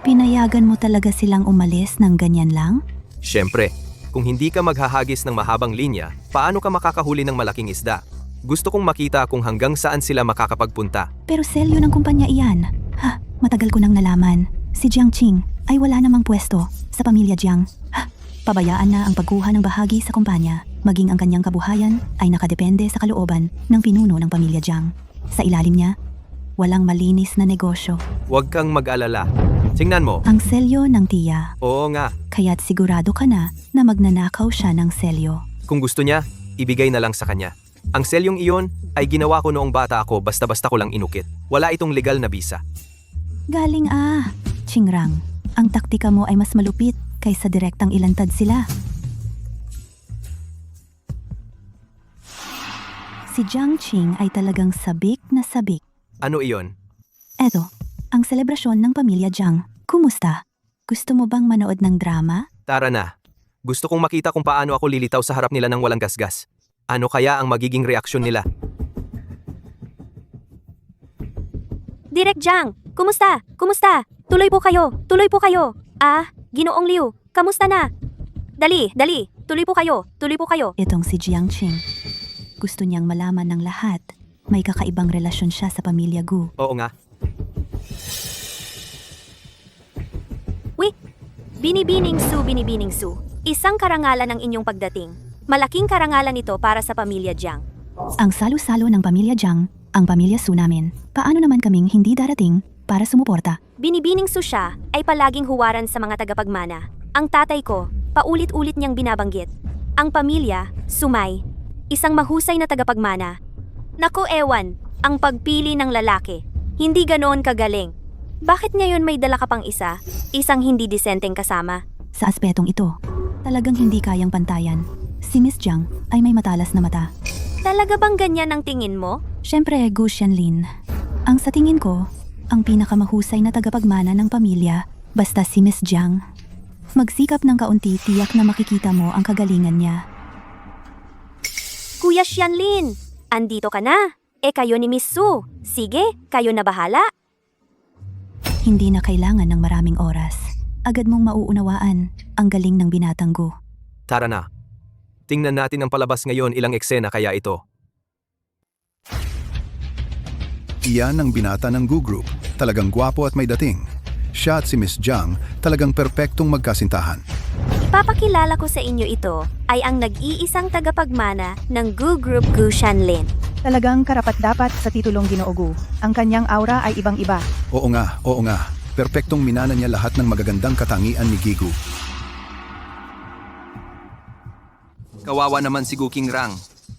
Pinayagan mo talaga silang umalis ng ganyan lang? Siyempre, kung hindi ka maghahagis ng mahabang linya, paano ka makakahuli ng malaking isda? Gusto kong makita kung hanggang saan sila makakapagpunta. Pero selyo ng kumpanya iyan. Ha, matagal ko nang nalaman. Si Jiang Qing ay wala namang pwesto sa pamilya Jiang. Ha, pabayaan na ang pagkuha ng bahagi sa kumpanya. Maging ang kanyang kabuhayan ay nakadepende sa kalooban ng pinuno ng pamilya Jiang. Sa ilalim niya, walang malinis na negosyo. Huwag kang mag-alala. Tingnan mo. Ang selyo ng tiya. Oo nga. Kaya't sigurado ka na magnanakaw siya ng selyo. Kung gusto niya, ibigay na lang sa kanya. Ang selyong iyon ay ginawa ko noong bata ako basta-basta ko lang inukit. Wala itong legal na bisa. Galing Qingrang. Ang taktika mo ay mas malupit kaysa direktang ilantad sila. Si Jiang Qing ay talagang sabik na sabik. Ano iyon? Eto, ang selebrasyon ng pamilya Jiang. Kumusta? Gusto mo bang manood ng drama? Tara na. Gusto kong makita kung paano ako lilitaw sa harap nila ng walang gasgas. Ano kaya ang magiging reaksyon nila? Direk Jiang, kumusta? Kumusta? Tuloy po kayo, tuloy po kayo. Ginoong Liu, kamusta na? Dali, tuloy po kayo, tuloy po kayo. Itong si Jiang Qing. Gusto niyang malaman ng lahat. May kakaibang relasyon siya sa pamilya Gu. Oo nga. Binibining Su. Isang karangalan ng inyong pagdating. Malaking karangalan ito para sa pamilya Jiang. Ang salo-salo ng pamilya Jiang, ang pamilya Su namin. Paano naman kaming hindi darating para sumuporta? Binibining Su siya ay palaging huwaran sa mga tagapagmana. Ang tatay ko, paulit-ulit niyang binabanggit. Ang pamilya, Sumay, isang mahusay na tagapagmana. Naku ewan, ang pagpili ng lalaki, hindi ganoon kagaling. Bakit ngayon may dala ka pang isang hindi disenteng kasama? Sa aspetong ito, talagang hindi kayang pantayan. Si Miss Jiang ay may matalas na mata. Talaga bang ganyan ang tingin mo? Siyempre, Gu Xianlin. Ang sa tingin ko, ang pinakamahusay na tagapagmana ng pamilya, basta si Miss Jiang. Magsikap ng kaunti, tiyak na makikita mo ang kagalingan niya. Kuya Xianlin, andito ka na. Kayo ni Miss Su. Sige, kayo na bahala. Hindi na kailangan ng maraming oras. Agad mong mauunawaan ang galing ng binatang Gu. Tara na. Tingnan natin ang palabas ngayon, ilang eksena kaya ito. Iyan ang binata ng Gu Group. Talagang gwapo at may dating. Siya at si Miss Jiang talagang perpektong magkasintahan. Ipapakilala ko sa inyo ito ay ang nag-iisang tagapagmana ng Gu Group Gu Xianlin. Talagang karapat-dapat sa titulong Ginoo Gu. Ang kanyang aura ay ibang-iba. Oo nga. Perpektong minana niya lahat ng magagandang katangian ni Gigu. Kawawa naman si Gu Qingrang.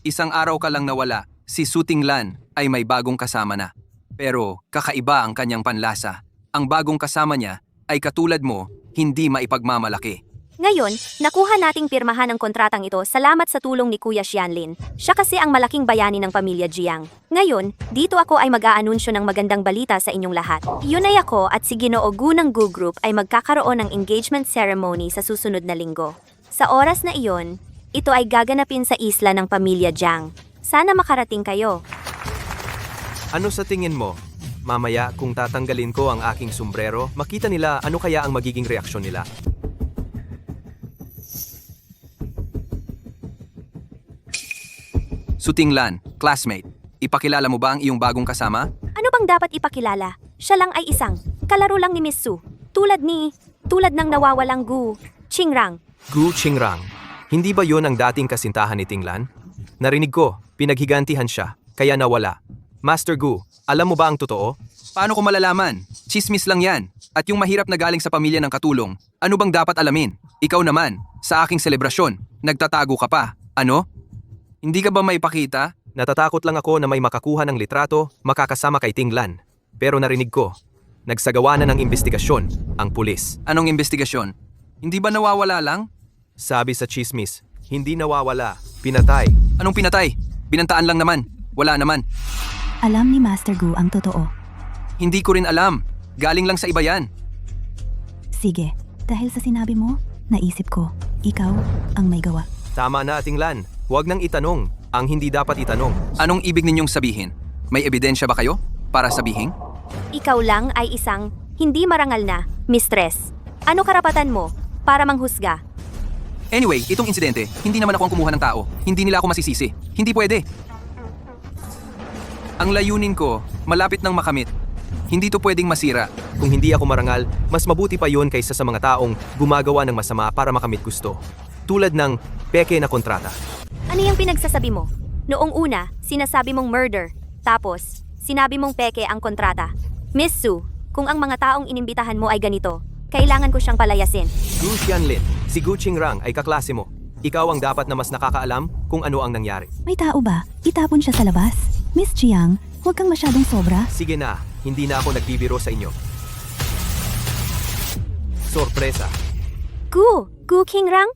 Isang araw ka lang nawala, si Su Tinglan ay may bagong kasama na. Pero kakaiba ang kanyang panlasa. Ang bagong kasama niya ay katulad mo, hindi maipagmamalaki. Ngayon, nakuha nating pirmahan ang kontratang ito salamat sa tulong ni Kuya Xianlin. Siya kasi ang malaking bayani ng pamilya Jiang. Ngayon, dito ako ay mag-aanunsyo ng magandang balita sa inyong lahat. Yun ay ako at si Ginoo Gu ng Gu Group ay magkakaroon ng engagement ceremony sa susunod na linggo. Sa oras na iyon, ito ay gaganapin sa isla ng pamilya Jiang. Sana makarating kayo. Ano sa tingin mo? Mamaya kung tatanggalin ko ang aking sombrero, makita nila ano kaya ang magiging reaksyon nila. Su Tinglan, classmate, ipakilala mo ba ang iyong bagong kasama? Ano bang dapat ipakilala? Siya lang ay isang kalaro lang ni Miss Su. Tulad ng nawawalang Gu Qingrang. Gu Qingrang. Hindi ba yon ang dating kasintahan ni Tinglan? Narinig ko, pinaghigantihan siya, kaya nawala. Master Gu, alam mo ba ang totoo? Paano ko malalaman? Chismis lang yan. At yung mahirap na galing sa pamilya ng katulong, ano bang dapat alamin? Ikaw naman, sa aking selebrasyon, nagtatago ka pa. Ano? Hindi ka ba maipakita? Natatakot lang ako na may makakuha ng litrato, makakasama kay Tinglan. Pero narinig ko, nagsagawa na ng investigasyon ang pulis. Anong investigasyon? Hindi ba nawawala lang? Sabi sa chismis, hindi nawawala, pinatay. Anong pinatay? Binantaan lang naman. Wala naman. Alam ni Master Gu ang totoo. Hindi ko rin alam. Galing lang sa iba yan. Sige, dahil sa sinabi mo, naisip ko, ikaw ang may gawa. Tama na, Tinglan. Huwag nang itanong ang hindi dapat itanong. Anong ibig ninyong sabihin? May ebidensya ba kayo para sabihin? Ikaw lang ay isang hindi marangal na mistress. Ano karapatan mo para manghusga? Anyway, itong insidente, hindi naman ako ang kumuha ng tao. Hindi nila ako masisisi. Hindi pwede. Ang layunin ko, malapit nang makamit. Hindi to pwedeng masira. Kung hindi ako marangal, mas mabuti pa yon kaysa sa mga taong gumagawa ng masama para makamit gusto. Tulad ng peke na kontrata. Ano yung pinagsasabi mo? Noong una, sinasabi mong murder. Tapos, sinabi mong peke ang kontrata. Miss Su, kung ang mga taong inimbitahan mo ay ganito, kailangan ko siyang palayasin. Gu Xianlin, si Gu Qingrang ay kaklase mo. Ikaw ang dapat na mas nakakaalam kung ano ang nangyari. May tao ba? Itapon siya sa labas? Miss Jiang, huwag kang masyadong sobra. Sige na, hindi na ako nagbibiro sa inyo. Sorpresa. Gu Qingrang?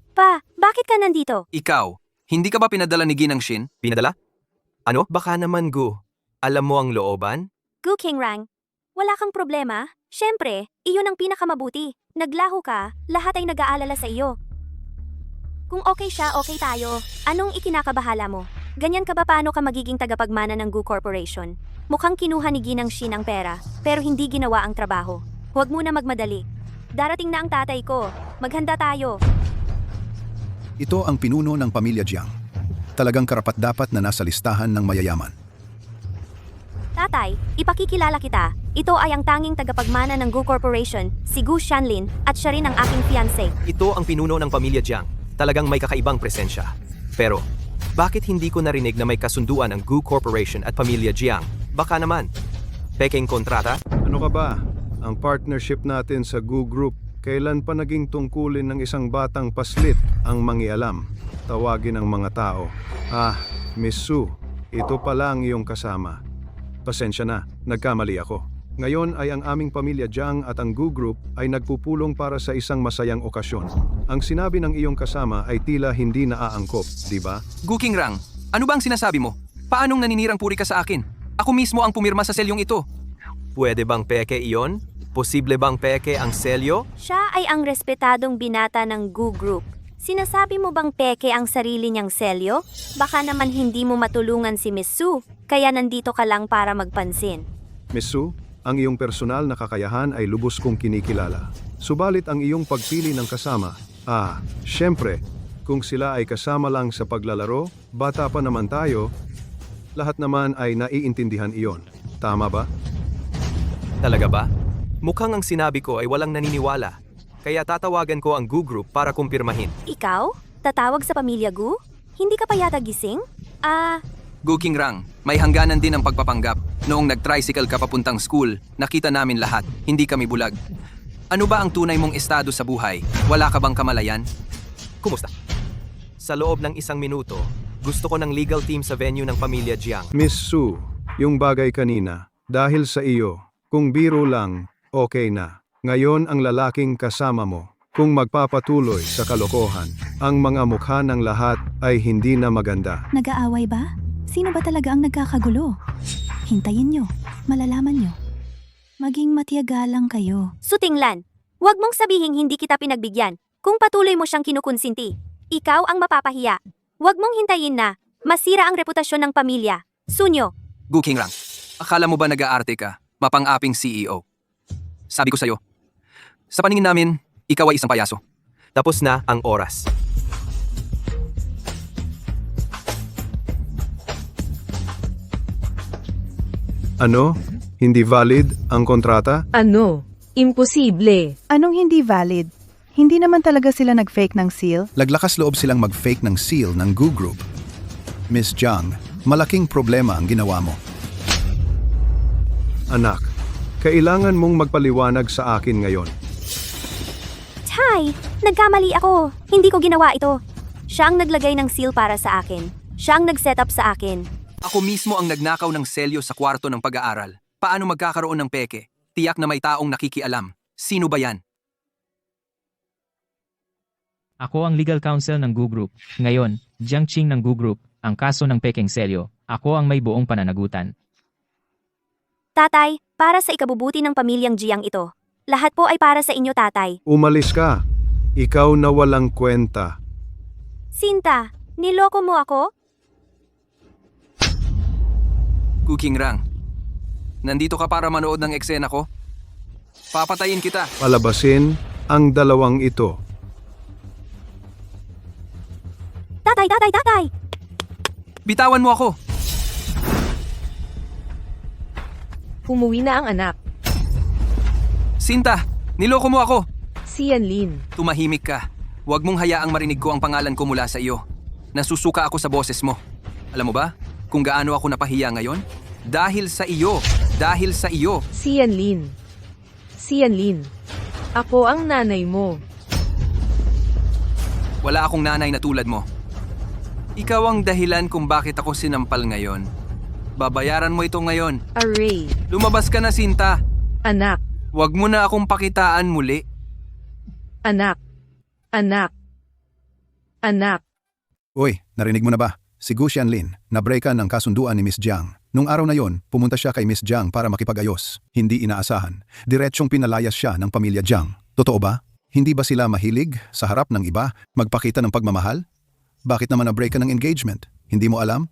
Bakit ka nandito? Ikaw, hindi ka ba pinadala ni Ginang Shin? Pinadala? Ano? Baka naman, Gu. Alam mo ang looban? Gu Qingrang, wala kang problema? Siyempre, iyon ang pinakamabuti. Naglaho ka, lahat ay nag-aalala sa iyo. Kung okay siya, okay tayo. Anong ikinakabahala mo? Ganyan ka ba paano ka magiging tagapagmana ng Gu Corporation? Mukhang kinuha ni Ginang Shin ang pera, pero hindi ginawa ang trabaho. Huwag muna magmadali. Darating na ang tatay ko. Maghanda tayo. Ito ang pinuno ng pamilya Jiang. Talagang karapat-dapat na nasa listahan ng mayayaman. Tatay, ipakikilala kita. Ito ay ang tanging tagapagmana ng Gu Corporation, si Gu Xianlin, at siya rin ang aking fiancé. Ito ang pinuno ng pamilya Jiang. Talagang may kakaibang presensya. Pero, bakit hindi ko narinig na may kasunduan ang Gu Corporation at pamilya Jiang? Baka naman. Peking kontrata? Ano ka ba? Ang partnership natin sa Gu Group, kailan pa naging tungkulin ng isang batang paslit ang mangialam? Tawagin ang mga tao. Miss Su, ito pala ang iyong kasama. Pasensya na, nagkamali ako. Ngayon ay ang aming pamilya Jiang at ang Gu Group ay nagpupulong para sa isang masayang okasyon. Ang sinabi ng iyong kasama ay tila hindi naaangkop, di ba? Gu Qingrang, ano ba ang sinasabi mo? Paanong naninirang puri ka sa akin? Ako mismo ang pumirma sa selyong ito. Pwede bang peke iyon? Posible bang peke ang selyo? Siya ay ang respetadong binata ng Gu Group. Sinasabi mo bang peke ang sarili niyang selyo? Baka naman hindi mo matulungan si Miss Su, kaya nandito ka lang para magpansin. Miss Su, ang iyong personal na kakayahan ay lubos kong kinikilala. Subalit ang iyong pagpili ng kasama, syempre, kung sila ay kasama lang sa paglalaro, bata pa naman tayo, lahat naman ay naiintindihan iyon. Tama ba? Talaga ba? Mukhang ang sinabi ko ay walang naniniwala. Kaya tatawagan ko ang Gu Group para kumpirmahin. Ikaw? Tatawag sa pamilya Gu? Hindi ka pa yata gising? Gu Qingrang, may hangganan din ang pagpapanggap. Noong nag-tricycle ka papuntang school, nakita namin lahat, hindi kami bulag. Ano ba ang tunay mong estado sa buhay? Wala ka bang kamalayan? Kumusta? Sa loob ng 1 minuto, gusto ko ng legal team sa venue ng pamilya Jiang. Miss Su, yung bagay kanina, dahil sa iyo, kung biro lang, okay na. Ngayon ang lalaking kasama mo. Kung magpapatuloy sa kalokohan, ang mga mukha ng lahat ay hindi na maganda. Nag-aaway ba? Sino ba talaga ang nagkakagulo? Hintayin nyo. Malalaman nyo. Maging matiyagalang kayo. Sutinglan, huwag mong sabihin hindi kita pinagbigyan. Kung patuloy mo siyang kinukonsinti, ikaw ang mapapahiya. Huwag mong hintayin na masira ang reputasyon ng pamilya. Sunyo. Gu Qingrang, akala mo ba nag-aarte ka? Mapang-aping CEO. Sabi ko sa'yo, sa paningin namin, ikaw ay isang payaso. Tapos na ang oras. Ano? Hindi valid ang kontrata? Ano? Imposible. Anong hindi valid? Hindi naman talaga sila nag-fake ng seal? Laglakas loob silang mag-fake ng seal ng Gu Group. Miss Jiang, malaking problema ang ginawa mo. Anak, kailangan mong magpaliwanag sa akin ngayon. Tay, nagkamali ako. Hindi ko ginawa ito. Siya ang naglagay ng seal para sa akin. Siya ang nag-setup sa akin. Ako mismo ang nagnakaw ng selyo sa kwarto ng pag-aaral. Paano magkakaroon ng peke? Tiyak na may taong nakikialam. Sino ba yan? Ako ang legal counsel ng Gu Group. Ngayon, Jiang Qing ng Gu Group, ang kaso ng pekeng selyo. Ako ang may buong pananagutan. Tatay, para sa ikabubuti ng pamilyang Jiang ito. Lahat po ay para sa inyo, tatay. Umalis ka. Ikaw na walang kwenta. Sinta, niloko mo ako? Gu Qingrang, nandito ka para manood ng eksena ko? Papatayin kita. Palabasin ang dalawang ito. Tatay, tatay, tatay! Bitawan mo ako. Umuwi na ang anak. Sinta, niloko mo ako. Si Yanlin. Tumahimik ka. Huwag mong hayaang marinig ko ang pangalan ko mula sa iyo. Nasusuka ako sa boses mo. Alam mo ba kung gaano ako napahiya ngayon? Dahil sa iyo. Dahil sa iyo. Si Yanlin. Si Yanlin. Ako ang nanay mo. Wala akong nanay na tulad mo. Ikaw ang dahilan kung bakit ako sinampal ngayon. Babayaran mo ito ngayon. Array. Lumabas ka na, Sinta. Anak. Huwag mo na akong pakitaan muli. Anak. Anak. Anak. Uy, narinig mo na ba? Si Gu Xianlin, na-breakan ng kasunduan ni Miss Jiang. Nung araw na yon, pumunta siya kay Miss Jiang para makipag-ayos. Hindi inaasahan. Diretsyong pinalayas siya ng pamilya Jiang. Totoo ba? Hindi ba sila mahilig sa harap ng iba magpakita ng pagmamahal? Bakit naman na-breakan ng engagement? Hindi mo alam?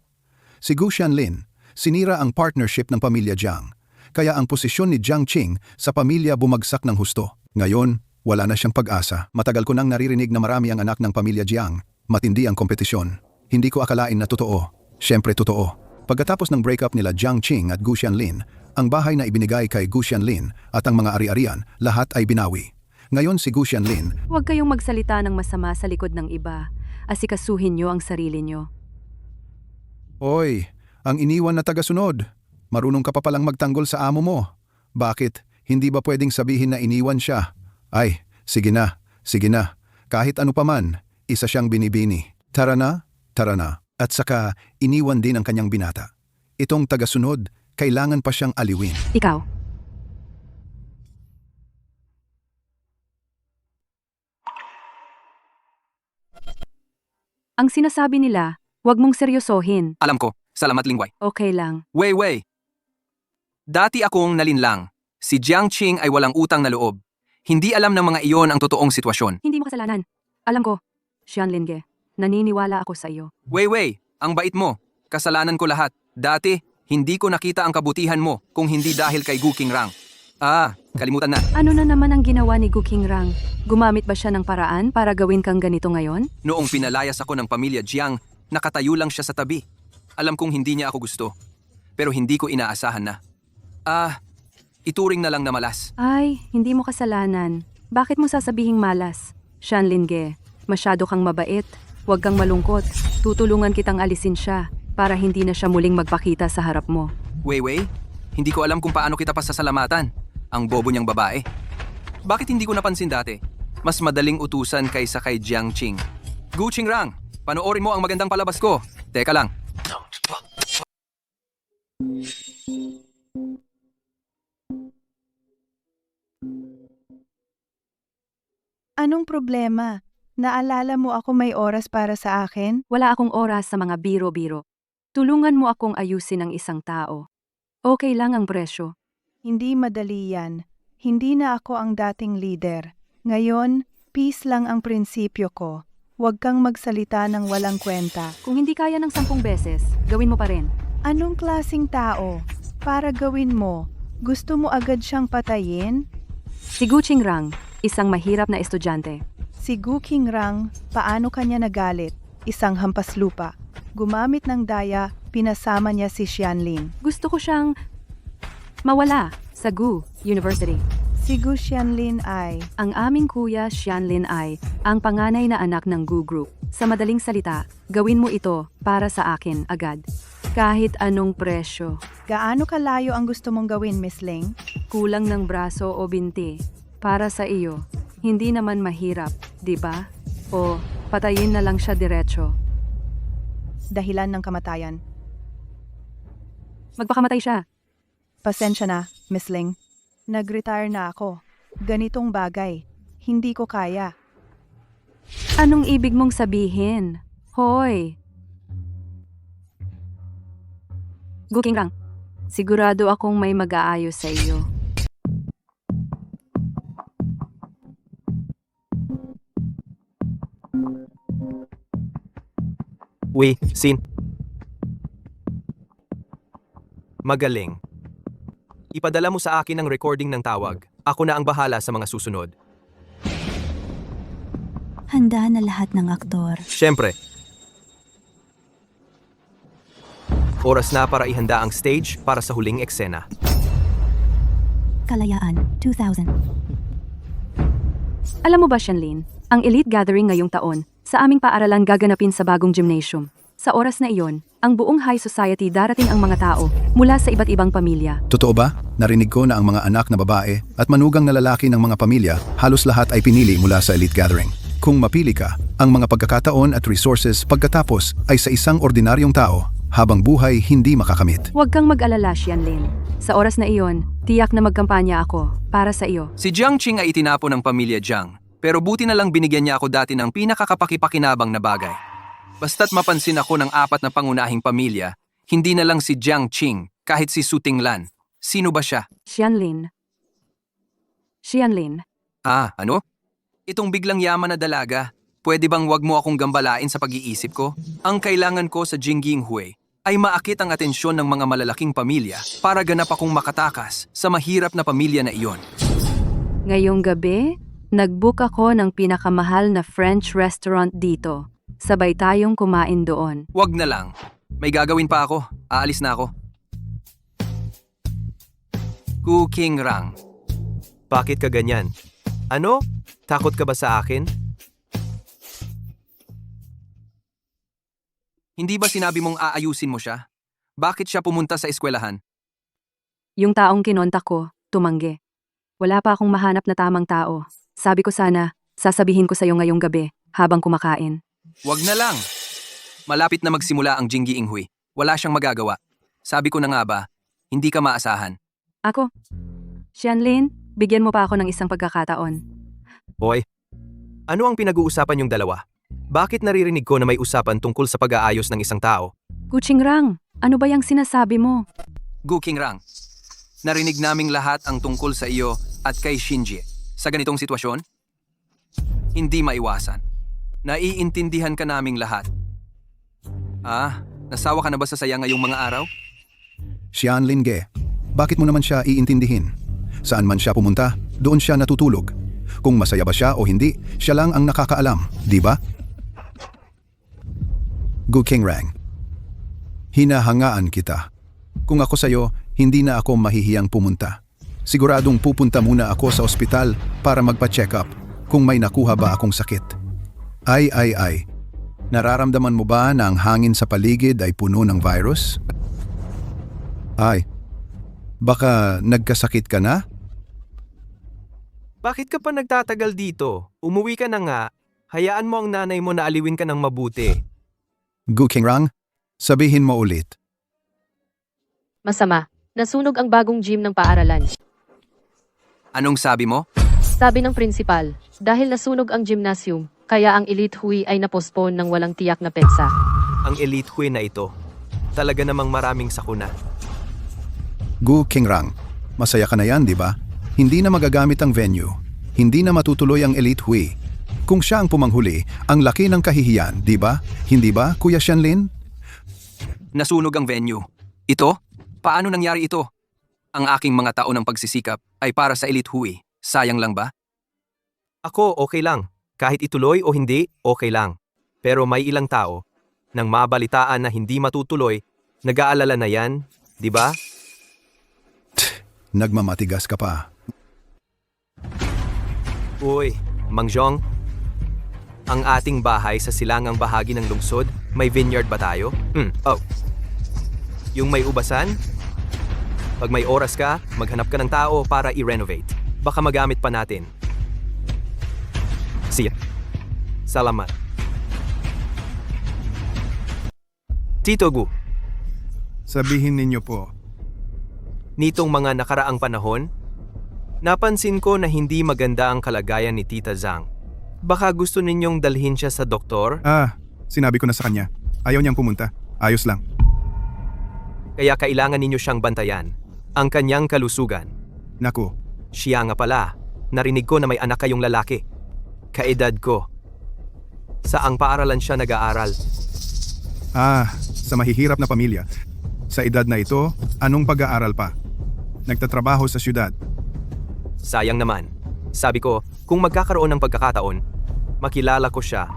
Si Gu Xianlin, sinira ang partnership ng pamilya Jiang. Kaya ang posisyon ni Jiang Qing sa pamilya bumagsak ng husto. Ngayon, wala na siyang pag-asa. Matagal ko nang naririnig na marami ang anak ng pamilya Jiang. Matindi ang kompetisyon. Hindi ko akalain na totoo. Siyempre totoo. Pagkatapos ng breakup nila Jiang Qing at Gu Xianlin, ang bahay na ibinigay kay Gu Xianlin at ang mga ari-arian, lahat ay binawi. Ngayon si Gu Xianlin, Huwag kayong magsalita ng masama sa likod ng iba. Asikasuhin niyo ang sarili niyo. Oy, ang iniwan na tagasunod. Marunong ka pa palang magtanggol sa amo mo. Bakit? Hindi ba pwedeng sabihin na iniwan siya? Ay, sige na, sige na. Kahit ano pa man, isa siyang binibini. Tara na, tara na. At saka, iniwan din ang kanyang binata. Itong tagasunod, kailangan pa siyang aliwin. Ikaw. Ang sinasabi nila, huwag mong seryosohin. Alam ko, salamat Lingway. Okay lang. Wei. Dati akong nalinlang. Si Jiang Qing ay walang utang na loob. Hindi alam ng mga iyon ang totoong sitwasyon. Hindi mo kasalanan. Alam ko, Xianlin Ge, naniniwala ako sa iyo. Wei, ang bait mo. Kasalanan ko lahat. Dati, hindi ko nakita ang kabutihan mo kung hindi dahil kay Gu Qingrang. Kalimutan na. Ano na naman ang ginawa ni Gu Qingrang? Gumamit ba siya ng paraan para gawin kang ganito ngayon? Noong pinalayas ako ng pamilya Jiang, nakatayo lang siya sa tabi. Alam kong hindi niya ako gusto. Pero hindi ko inaasahan na. Ituring na lang na malas. Ay, hindi mo kasalanan. Bakit mo sasabihing malas? Xianlin Ge, masyado kang mabait. Huwag kang malungkot. Tutulungan kitang alisin siya para hindi na siya muling magpakita sa harap mo. Wei, hindi ko alam kung paano kita pasasalamatan. Ang bobo niyang babae. Bakit hindi ko napansin dati? Mas madaling utusan kaysa kay Jiang Qing. Gu Qingrang, panoorin mo ang magandang palabas ko. Teka lang. Anong problema? Naalala mo ako may oras para sa akin? Wala akong oras sa mga biro-biro. Tulungan mo akong ayusin ang isang tao. Okay lang ang presyo. Hindi madali yan. Hindi na ako ang dating leader. Ngayon, peace lang ang prinsipyo ko. Huwag kang magsalita ng walang kwenta. Kung hindi kaya ng 10 beses, gawin mo pa rin. Anong klasing tao? Para gawin mo, gusto mo agad siyang patayin? Si Gu Qingrang, isang mahirap na estudyante. Si Gu Qingrang, paano kanya nagalit? Isang hampas lupa. Gumamit ng daya, pinasama niya si Xianlin. Gusto ko siyang mawala sa Gu University. Si Gu Xianlin ay... Ang aming kuya Xianlin ay ang panganay na anak ng Gu Group. Sa madaling salita, gawin mo ito para sa akin agad. Kahit anong presyo. Gaano kalayo ang gusto mong gawin, Miss Ling? Kulang ng braso o binti. Para sa iyo. Hindi naman mahirap, di ba? O patayin na lang siya diretso. Dahilan ng kamatayan. Magpakamatay siya. Pasensya na, Miss Ling. Nag-retire na ako. Ganitong bagay. Hindi ko kaya. Anong ibig mong sabihin? Hoy! Guking Rang, sigurado akong may mag-aayos sa iyo. Uy, Sin. Magaling. Ipadala mo sa akin ang recording ng tawag. Ako na ang bahala sa mga susunod. Handa na lahat ng aktor. Siyempre. Oras na para ihanda ang stage para sa huling eksena. Kalayaan, 2000. Alam mo ba, Shanlin, ang Elite Gathering ngayong taon, sa aming paaralan gaganapin sa bagong gymnasium. Sa oras na iyon, ang buong high society darating ang mga tao mula sa iba't ibang pamilya. Totoo ba? Narinig ko na ang mga anak na babae at manugang na lalaki ng mga pamilya, halos lahat ay pinili mula sa Elite Gathering. Kung mapili ka, ang mga pagkakataon at resources pagkatapos ay sa isang ordinaryong tao, habang buhay hindi makakamit. Huwag kang mag-alala, Shanlin. Sa oras na iyon, tiyak na magkampanya ako para sa iyo. Si Jiang Qing ay itinapon ng pamilya Jiang, pero buti na lang binigyan niya ako dati ng pinakakapakipakinabang na bagay. Basta't mapansin ako ng 4 na pangunahing pamilya, hindi na lang si Jiang Qing, kahit si Su Tinglan. Sino ba siya? Shanlin. Shanlin. Ah, ano? Itong biglang yaman na dalaga. Pwede bang wag mo akong gambalain sa pag-iisip ko? Ang kailangan ko sa Jingjing Hui ay maakit ang atensyon ng mga malalaking pamilya para ganap akong makatakas sa mahirap na pamilya na iyon. Ngayong gabi, nag-book ako ng pinakamahal na French restaurant dito. Sabay tayong kumain doon. Wag na lang. May gagawin pa ako. Aalis na ako. Guking Rang. Bakit ka ganyan? Ano? Takot ka ba sa akin? Hindi ba sinabi mong aayusin mo siya? Bakit siya pumunta sa eskwelahan? Yung taong kinontak ko, tumanggi. Wala pa akong mahanap na tamang tao. Sabi ko sana, sasabihin ko sa'yo ngayong gabi habang kumakain. Wag na lang. Malapit na magsimula ang Jingjing Hui. Wala siyang magagawa. Sabi ko na nga ba, hindi ka maasahan. Ako? Shanlin, bigyan mo pa ako ng isang pagkakataon. Hoy, ano ang pinag-uusapan yung dalawa? Bakit naririnig ko na may usapan tungkol sa pag-aayos ng isang tao? Guching Rang, ano ba yung sinasabi mo? Guking Rang, narinig naming lahat ang tungkol sa iyo at kay Shinji. Sa ganitong sitwasyon, hindi maiwasan. Naiintindihan ka naming lahat. Ah, nasawa ka na ba sa saya ngayong mga araw? Xianlin Ge, bakit mo naman siya iintindihin? Saan man siya pumunta, doon siya natutulog. Kung masaya ba siya o hindi, siya lang ang nakakaalam, di ba? Guking Rang, hinahangaan kita. Kung ako sa'yo, hindi na ako mahihiyang pumunta. Siguradong pupunta muna ako sa ospital para magpa-check up kung may nakuha ba akong sakit. Ay. Nararamdaman mo ba na ang hangin sa paligid ay puno ng virus? Ay, baka nagkasakit ka na? Bakit ka pa nagtatagal dito? Umuwi ka na nga. Hayaan mo ang nanay mo na aliwin ka ng mabuti. Guking Rang, sabihin mo ulit. Masama. Nasunog ang bagong gym ng paaralan. Anong sabi mo? Sabi ng prinsipal, dahil nasunog ang gymnasium, kaya ang Elite Hui ay napospone ng walang tiyak na petsa. Ang Elite Hui na ito, talaga namang maraming sakuna. Guking Rang, masaya ka na yan, di ba? Hindi na magagamit ang venue. Hindi na matutuloy ang Elite Hui. Kung siya ang pumanghuli, ang laki ng kahihiyan, di ba? Hindi ba, Kuya Shanlin? Nasunog ang venue. Ito? Paano nangyari ito? Ang aking mga taon ng pagsisikap ay para sa Elite Hui. Sayang lang ba? Ako, okay lang. Kahit ituloy o hindi, okay lang. Pero may ilang tao, nang mabalitaan na hindi matutuloy, nag-aalala na yan, di ba? Nagmamatigas ka pa. Uy, Mang Zhong, ang ating bahay sa silangang bahagi ng lungsod, may vineyard ba tayo? Oh. Yung may ubasan? Pag may oras ka, maghanap ka ng tao para i-renovate. Baka magamit pa natin. See ya. Salamat. Tito Gu. Sabihin ninyo po, Nitong mga nakaraang panahon, napansin ko na hindi maganda ang kalagayan ni Tita Zhang. Baka gusto ninyong dalhin siya sa doktor? Sinabi ko na sa kanya. Ayaw niyang pumunta. Ayos lang. Kaya kailangan ninyo siyang bantayan. Ang kanyang kalusugan. Naku, Siya nga pala, narinig ko na may anak kayong lalaki. Kaedad ko. Saang paaralan siya nag-aaral? sa mahihirap na pamilya. Sa edad na ito, anong pag-aaral pa? Nagtatrabaho sa syudad. Sayang naman. Sabi ko, kung magkakaroon ng pagkakataon, makilala ko siya.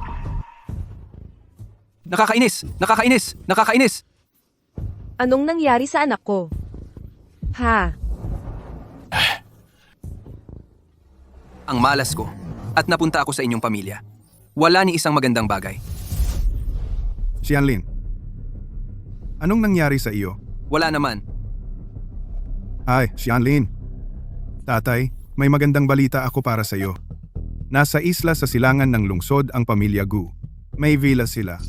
Nakakainis! Nakakainis! Nakakainis! Anong nangyari sa anak ko? Ha? Ang malas ko at napunta ako sa inyong pamilya. Wala ni isang magandang bagay. Xianlin, anong nangyari sa iyo? Wala naman. Ay, Xianlin. Tatay, may magandang balita ako para sa iyo. Nasa isla sa silangan ng lungsod ang pamilya Gu. May villa sila.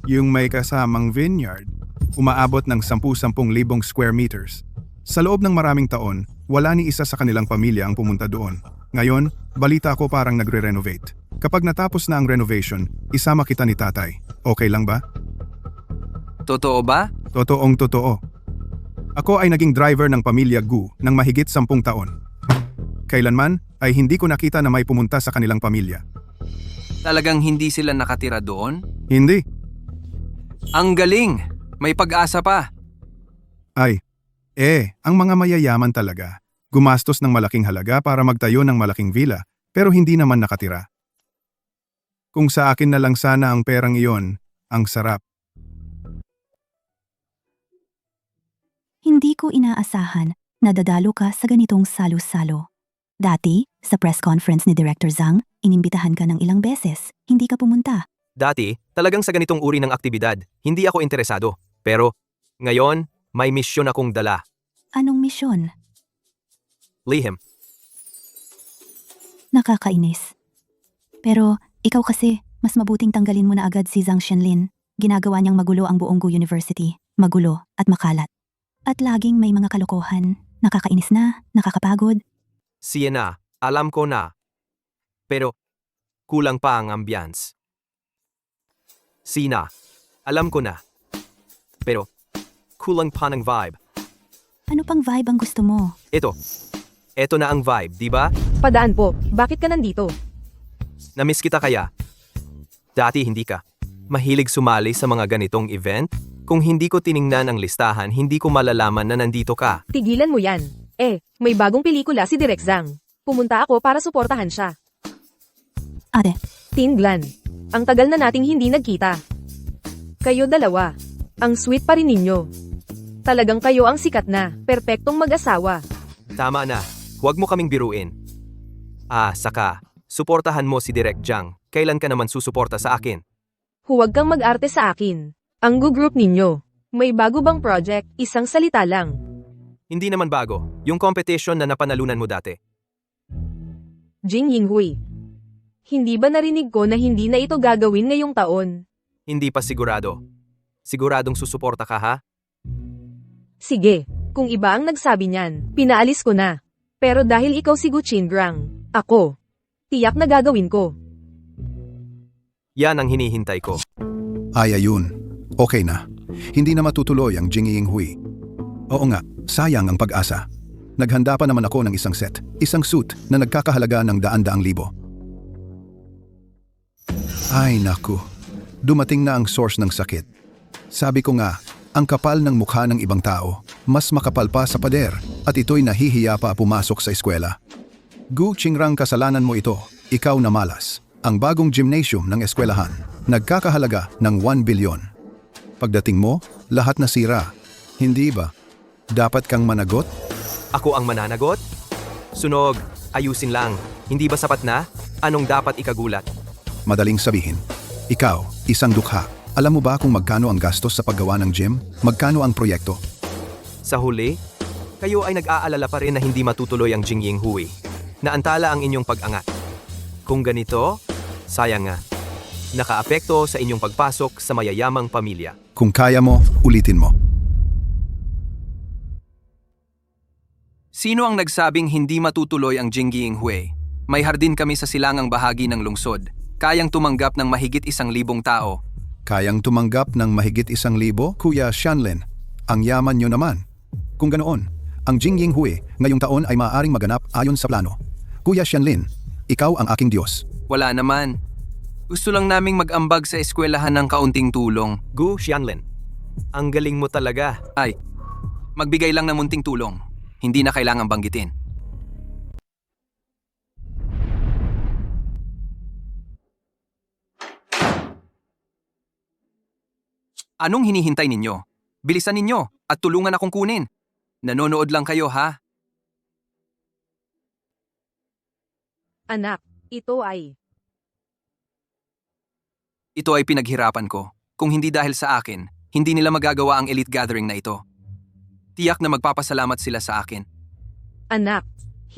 Yung may kasamang vineyard, umaabot ng 10,000 square meters. Sa loob ng maraming taon, wala ni isa sa kanilang pamilya ang pumunta doon. Ngayon, balita ko parang nagre-renovate. Kapag natapos na ang renovation, isama kita ni tatay. Okay lang ba? Totoo ba? Totoong totoo. Ako ay naging driver ng pamilya Gu ng mahigit 10 taon. Kailanman ay hindi ko nakita na may pumunta sa kanilang pamilya. Talagang hindi sila nakatira doon? Hindi. Ang galing! May pag-asa pa. Ang mga mayayaman talaga. Gumastos ng malaking halaga para magtayo ng malaking villa, pero hindi naman nakatira. Kung sa akin na lang sana ang perang iyon, ang sarap. Hindi ko inaasahan na dadalo ka sa ganitong salo-salo. Dati, sa press conference ni Director Zhang, inimbitahan ka ng ilang beses, hindi ka pumunta. Dati, talagang sa ganitong uri ng aktibidad, hindi ako interesado. Pero, ngayon, may misyon akong dala. Anong misyon? Lihim. Nakakainis. Pero, ikaw kasi, mas mabuting tanggalin mo na agad si Zhang Xianlin. Ginagawa niyang magulo ang buong Gu University. Magulo at makalat. At laging may mga kalokohan. Nakakainis na, nakakapagod. Siena, alam ko na. Pero, kulang pa ang ambience. Sina, alam ko na. Pero, kulang pa ng vibe. Ano pang vibe ang gusto mo? Ito na ang vibe, di ba? Padaan po, bakit ka nandito? Namiss kita kaya? Dati hindi ka. Mahilig sumali sa mga ganitong event? Kung hindi ko tiningnan ang listahan, hindi ko malalaman na nandito ka. Tigilan mo yan. May bagong pelikula si Direk Zhang. Pumunta ako para suportahan siya. Ate, Tin Glan, ang tagal na nating hindi nagkita. Kayo dalawa, ang sweet pa rin ninyo. Talagang kayo ang sikat na, perpektong mag-asawa. Tama na, huwag mo kaming biruin. Saka, suportahan mo si Direk Zhang. Kailan ka naman susuporta sa akin? Huwag kang mag-arte sa akin. Ang group ninyo, may bago bang project, isang salita lang. Hindi naman bago, yung competition na napanalunan mo dati. Jing Yinghui. Hindi ba narinig ko na hindi na ito gagawin ngayong taon? Hindi pa sigurado. Siguradong susuporta ka ha? Sige, kung iba ang nagsabi niyan, pinaalis ko na. Pero dahil ikaw si Gu Qingrang, ako, tiyak na gagawin ko. Yan ang hinihintay ko. Ayun. Okay na. Hindi na matutuloy ang Jing Yinghui. Oo nga, sayang ang pag-asa. Naghanda pa naman ako ng isang set, isang suit na nagkakahalaga ng daan-daang libo. Ay naku, dumating na ang source ng sakit. Sabi ko nga, ang kapal ng mukha ng ibang tao, mas makapal pa sa pader at ito'y nahihiya pa pumasok sa eskwela. Gu Qingrang, kasalanan mo ito, ikaw na malas. Ang bagong gymnasium ng eskwelahan, nagkakahalaga ng 1 bilyon. Pagdating mo, lahat nasira. Hindi ba? Dapat kang managot? Ako ang mananagot? Sunog, ayusin lang. Hindi ba sapat na? Anong dapat ikagulat? Madaling sabihin. Ikaw, isang dukha. Alam mo ba kung magkano ang gastos sa paggawa ng gym? Magkano ang proyekto? Sa huli, kayo ay nag-aalala pa rin na hindi matutuloy ang Jing Yinghui. Naantala ang inyong pag-angat. Kung ganito, sayang nga. Nakaapekto sa inyong pagpasok sa mayayamang pamilya. Kung kaya mo, ulitin mo. Sino ang nagsabing hindi matutuloy ang Jinggying Hui? May hardin kami sa silangang bahagi ng lungsod. Kayang tumanggap ng mahigit 1,000 tao. Kayang tumanggap ng mahigit 1,000, Kuya Xianlin. Ang yaman nyo naman. Kung ganoon, ang Jingying Hui ngayong taon ay maaaring maganap ayon sa plano. Kuya Xianlin, ikaw ang aking Diyos. Wala naman. Gusto lang naming mag-ambag sa eskwelahan ng kaunting tulong. Gu Xianlin, ang galing mo talaga. Ay, magbigay lang ng munting tulong. Hindi na kailangang banggitin. Anong hinihintay ninyo? Bilisan ninyo at tulungan akong kunin. Nanonood lang kayo, ha? Anak, ito ay... Ito ay pinaghirapan ko. Kung hindi dahil sa akin, hindi nila magagawa ang elite gathering na ito. Tiyak na magpapasalamat sila sa akin. Anak,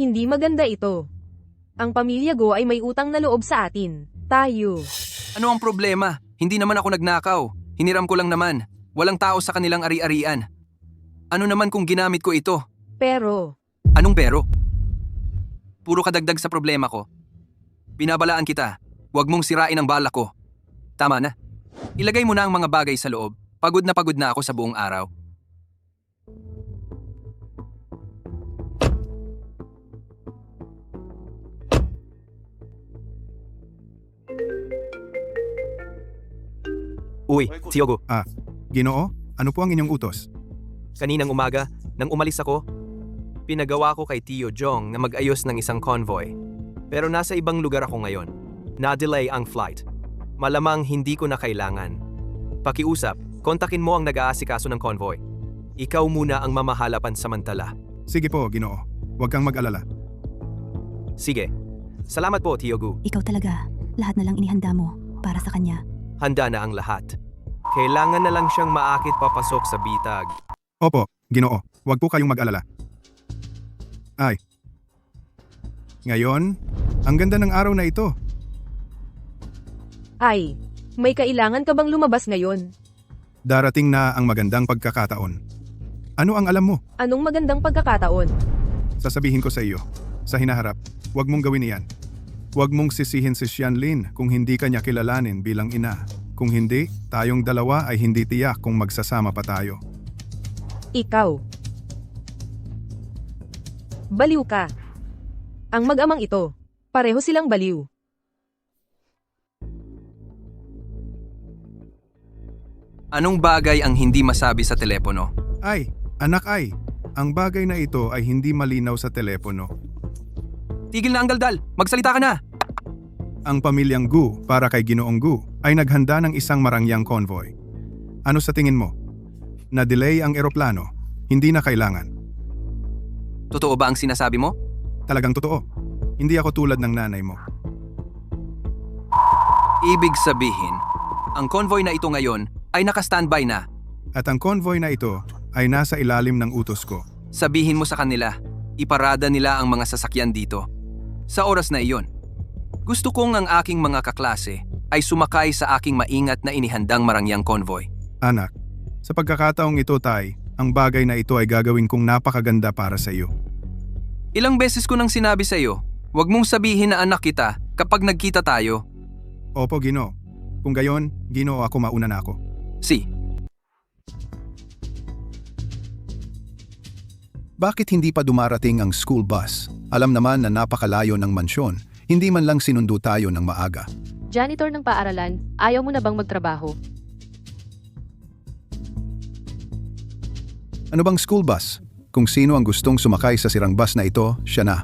hindi maganda ito. Ang pamilya Go ay may utang na loob sa atin. Tayo. Ano ang problema? Hindi naman ako nagnakaw. Hiniram ko lang naman. Walang tao sa kanilang ari-arian. Ano naman kung ginamit ko ito? Pero, Anong pero? Puro kadagdag sa problema ko. Binabalaan kita. Huwag mong sirain ang balak ko. Tama na. Ilagay mo na ang mga bagay sa loob. Pagod na ako sa buong araw. Uy, Tiogo, Ginoo, ano po ang inyong utos? kaninang umaga, nang umalis ako, pinagawa ko kay Tio Jong na mag-ayos ng isang convoy. Pero nasa ibang lugar ako ngayon. Na-delay ang flight. Malamang hindi ko na kailangan. Pakiusap, kontakin mo ang nag-aasikaso ng convoy. Ikaw muna ang mamahala pansamantala. Sige po, Ginoo. Huwag kang mag-alala. Sige. Salamat po, Tio Gu. Ikaw talaga. Lahat na lang inihanda mo para sa kanya. Handa na ang lahat. Kailangan na lang siyang maakit papasok sa bitag. Opo, Ginoo. Huwag po kayong mag-alala. Ay. Ngayon, ang ganda ng araw na ito. ay, may kailangan ka bang lumabas ngayon? Darating na ang magandang pagkakataon. Ano ang alam mo? Anong magandang pagkakataon? Sasabihin ko sa iyo. Sa hinaharap, huwag mong gawin iyan. Huwag mong sisihin si Xianlin kung hindi ka niya kilalanin bilang ina. Kung hindi, tayong dalawa ay hindi tiyak kung magsasama pa tayo. Ikaw. Baliw ka. Ang mag-amang ito, pareho silang baliw. Anong bagay ang hindi masabi sa telepono? Ay, anak ay, ang bagay na ito ay hindi malinaw sa telepono. Tigil na ang daldal! Magsalita ka na! Ang pamilyang Gu para kay Ginoong Gu ay naghanda ng isang marangyang convoy. Ano sa tingin mo? Na-delay ang eroplano, hindi na kailangan. Totoo ba ang sinasabi mo? Talagang totoo. Hindi ako tulad ng nanay mo. Ibig sabihin, ang convoy na ito ngayon ay naka-standby na. At ang convoy na ito ay nasa ilalim ng utos ko. Sabihin mo sa kanila, iparada nila ang mga sasakyan dito. Sa oras na iyon, gusto kong ang aking mga kaklase ay sumakay sa aking maingat na inihandang marangyang convoy. Anak, sa pagkakataong ito tay, ang bagay na ito ay gagawin kong napakaganda para sa iyo. Ilang beses ko nang sinabi sa iyo, huwag mong sabihin na anak kita kapag nagkita tayo. Opo, Ginoo. Kung gayon, Ginoo, ako mauna na ako. Si, Bakit hindi pa dumarating ang school bus? Alam naman na napakalayo ng mansyon. Hindi man lang sinundo tayo ng maaga. Janitor ng paaralan, ayaw mo na bang magtrabaho? Ano bang school bus? Kung sino ang gustong sumakay sa sirang bus na ito, siya na.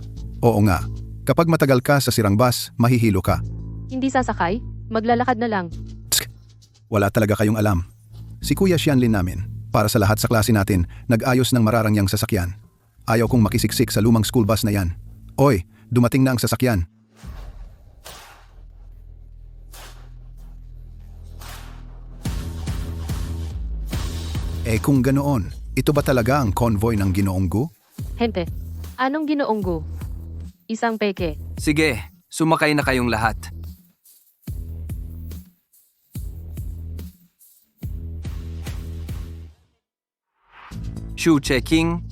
Oo nga. Kapag matagal ka sa sirang bus, mahihilo ka. Hindi sasakay? Maglalakad na lang. Wala talaga kayong alam. Si Kuya Xianlin namin, para sa lahat sa klase natin, nag-ayos ng mararangyang sasakyan. Ayaw kong makisiksik sa lumang school bus na yan. Oy, dumating na ang sasakyan. Eh kung ganoon, ito ba talaga ang convoy ng Ginoong Gu? Hente, anong ginoonggo? Isang peke. sige, sumakay na kayong lahat. Shoe checking.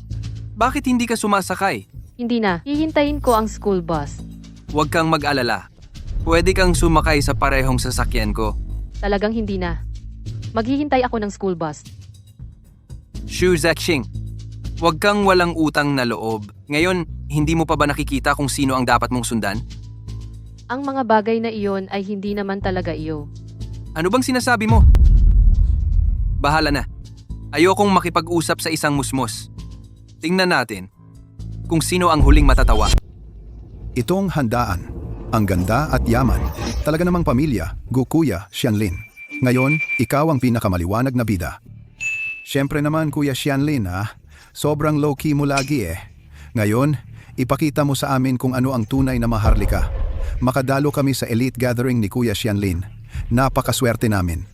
Bakit hindi ka sumasakay? Hindi na, hihintayin ko ang school bus. Huwag kang mag-alala. Pwede kang sumakay sa parehong sasakyan ko. Talagang hindi na. Maghihintay ako ng school bus. Xu Zexing, huwag kang walang utang na loob. Ngayon, hindi mo pa ba nakikita kung sino ang dapat mong sundan? Ang mga bagay na iyon ay hindi naman talaga iyo. Ano bang sinasabi mo? Bahala na. Ayokong makipag-usap sa isang musmos. Tingnan natin kung sino ang huling matatawa. Itong handaan. Ang ganda at yaman. Talaga namang pamilya, Kuya Xianlin. Ngayon, ikaw ang pinakamaliwanag na bida. Siyempre naman Kuya Xianlin ha, sobrang low-key mo lagi eh. Ngayon, ipakita mo sa amin kung ano ang tunay na maharlika. Makadalo kami sa elite gathering ni Kuya Xianlin. Napakaswerte namin.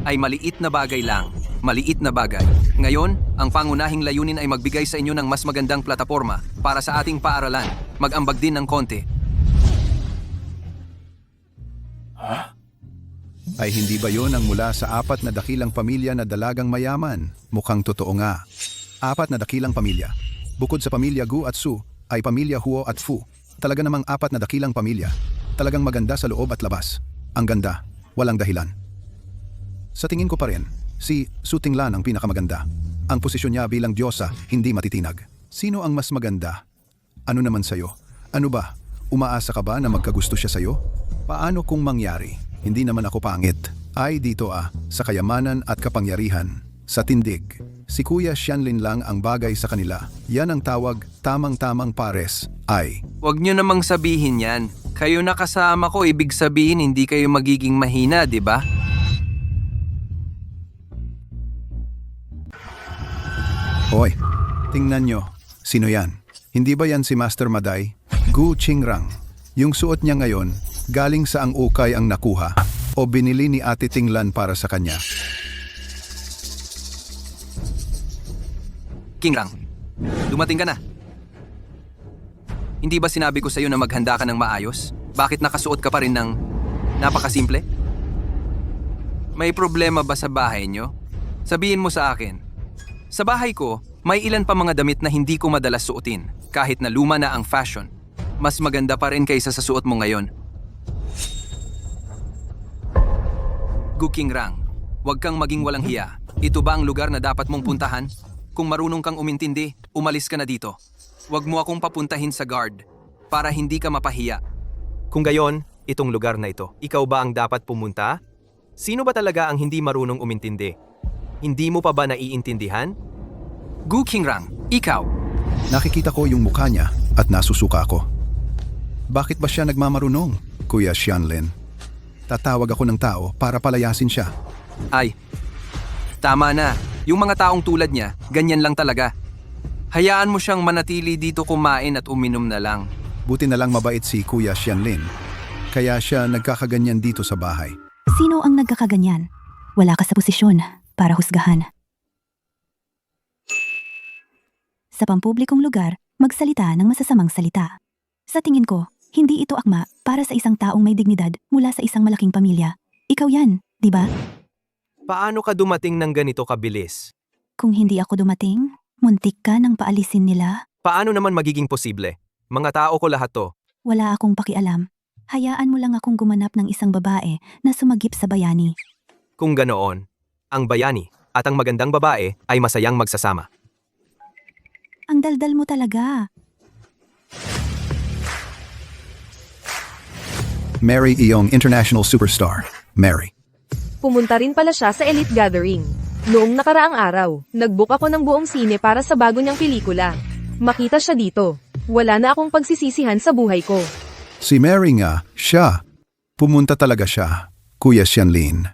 Ay maliit na bagay lang. Maliit na bagay. Ngayon, ang pangunahing layunin ay magbigay sa inyo ng mas magandang plataforma para sa ating paaralan. Mag-ambag din ng konti. Ay hindi ba yon ang mula sa 4 na dakilang pamilya na dalagang mayaman? Mukhang totoo nga. 4 na dakilang pamilya. Bukod sa pamilya Gu at Su, ay pamilya Huo at Fu. Talaga namang 4 na dakilang pamilya. Talagang maganda sa loob at labas. Ang ganda, walang dahilan. Sa tingin ko pa rin, si Su Tinglan ang pinakamaganda. Ang posisyon niya bilang diyosa, hindi matitinag. Sino ang mas maganda? Ano naman sa'yo? Ano ba? Umaasa ka ba na magkagusto siya sa'yo? Paano kung mangyari? Hindi naman ako pangit. Ay dito sa kayamanan at kapangyarihan. Sa tindig. Si Kuya Xianlin lang ang bagay sa kanila. Yan ang tawag, tamang-tamang pares, ay. Huwag nyo namang sabihin yan. Kayo na kasama ko, ibig sabihin hindi kayo magiging mahina, di ba? Hoy, tingnan nyo. Sino yan? Hindi ba yan si Master Maday? Gu Qingrang. Yung suot niya ngayon, galing sa ang ukay ang nakuha o binili ni Ate Tinglan para sa kanya. Kingrang, dumating ka na. Hindi ba sinabi ko sa'yo na maghanda ka ng maayos? Bakit nakasuot ka pa rin ng napakasimple? May problema ba sa bahay nyo? Sabihin mo sa akin. Sa bahay ko, may ilan pa mga damit na hindi ko madalas suotin. Kahit na luma na ang fashion, mas maganda pa rin kaysa sa suot mo ngayon. Gukingrang, huwag kang maging walang hiya. Ito ba ang lugar na dapat mong puntahan? Kung marunong kang umintindi, umalis ka na dito. Huwag mo akong papuntahin sa guard para hindi ka mapahiya. Kung gayon, itong lugar na ito, ikaw ba ang dapat pumunta? Sino ba talaga ang hindi marunong umintindi? Hindi mo pa ba naiintindihan? Gukingrang, ikaw. Nakikita ko yung mukha niya at nasusuka ako. Bakit ba siya nagmamarunong, Kuya Xianlin? Tatawag ako ng tao para palayasin siya. Ay, tama na. Yung mga taong tulad niya, ganyan lang talaga. Hayaan mo siyang manatili dito kumain at uminom na lang. Buti na lang mabait si Kuya Xianlin. Kaya siya nagkakaganyan dito sa bahay. Sino ang nagkakaganyan? Wala ka sa posisyon para husgahan. Sa pampublikong lugar, magsalita ng masasamang salita. Sa tingin ko, hindi ito akma para sa isang taong may dignidad mula sa isang malaking pamilya. Ikaw yan, di ba? Paano ka dumating ng ganito kabilis? Kung hindi ako dumating, muntik ka nang paalisin nila. Paano naman magiging posible? Mga tao ko lahat to. Wala akong pakialam. Hayaan mo lang akong gumanap ng isang babae na sumagip sa bayani. Kung ganoon, ang bayani at ang magandang babae ay masayang magsasama. Ang daldal mo talaga. Mary iyong international superstar. Mary. Pumunta rin pala siya sa Elite Gathering. Noong nakaraang araw, nag-book ako ng buong sine para sa bago niyang pelikula. Makita siya dito. Wala na akong pagsisisihan sa buhay ko. Si Mary nga, siya. Pumunta talaga siya, Kuya Xianlin.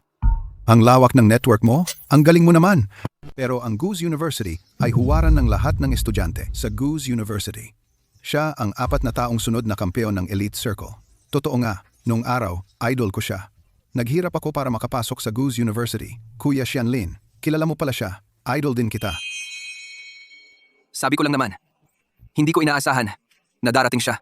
Ang lawak ng network mo, ang galing mo naman. Pero ang Goose University ay huwaran ng lahat ng estudyante sa Goose University. Siya ang 4 na taong sunod na kampeon ng Elite Circle. Totoo nga, nung araw, idol ko siya. Naghirap ako para makapasok sa Goose University. Kuya Xianlin, kilala mo pala siya. Idol din kita. Sabi ko lang naman, hindi ko inaasahan na darating siya.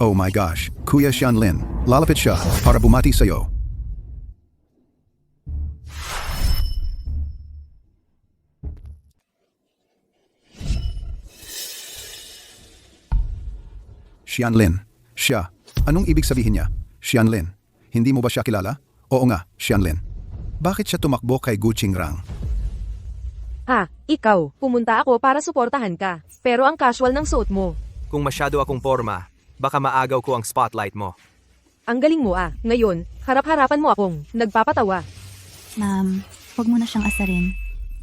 Oh my gosh, Kuya Xianlin, lalapit siya para bumati sa'yo. Xianlin, siya. Anong ibig sabihin niya? Xianlin, hindi mo ba siya kilala? Oo nga, Xianlin. Bakit siya tumakbo kay Gu Qingrang? Ikaw. Pumunta ako para suportahan ka. Pero ang casual ng suot mo. Kung masyado akong forma, baka maagaw ko ang spotlight mo. Ang galing mo Ngayon, harap-harapan mo akong nagpapatawa. Ma'am, huwag mo na siyang asarin.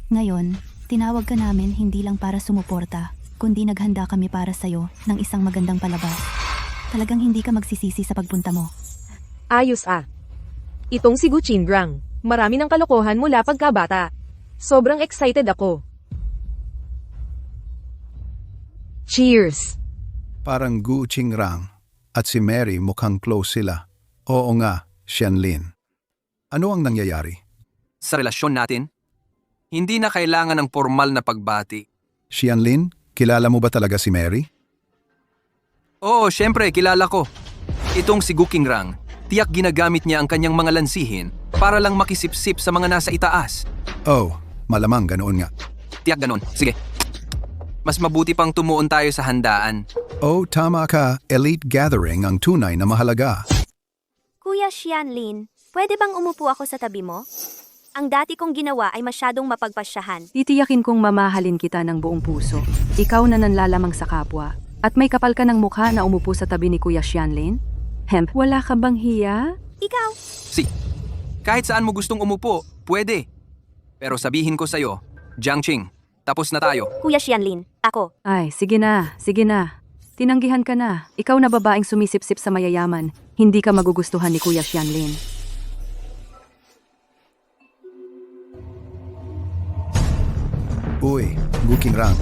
Ngayon, tinawag ka namin hindi lang para sumuporta, kundi naghanda kami para sa'yo ng isang magandang palabas. Talagang hindi ka magsisisi sa pagpunta mo. Ayos Itong si Gu Qingrang. Marami ng kalokohan mula pagkabata. Sobrang excited ako. Cheers! Parang Gu Qingrang at si Mary mukhang close sila. Oo nga, Xianlin. Ano ang nangyayari? Sa relasyon natin, hindi na kailangan ng formal na pagbati. Xianlin, kilala mo ba talaga si Mary? Oo, syempre, kilala ko. Itong si Gu Qingrang, tiyak ginagamit niya ang kanyang mga lansihin para lang makisipsip sa mga nasa itaas. Oh, malamang ganoon nga. Tiyak ganon. Sige. Mas mabuti pang tumuon tayo sa handaan. Oh, tama ka. Elite gathering ang tunay na mahalaga. Kuya Xianlin, pwede bang umupo ako sa tabi mo? Ang dati kong ginawa ay masyadong mapagpasyahan. Titiyakin kong mamahalin kita ng buong puso. Ikaw na nanlalamang sa kapwa. At may kapal ka ng mukha na umupo sa tabi ni Kuya Xianlin? Wala ka bang hiya? Ikaw? Kahit saan mo gustong umupo, pwede. Pero sabihin ko sa'yo, Jiangqing, tapos na tayo. Kuya Xianlin, ako. Ay, sige na, sige na. Tinanggihan ka na. Ikaw na babaeng sumisipsip sa mayayaman. Hindi ka magugustuhan ni Kuya Xianlin. Uy, Gu Qingrang.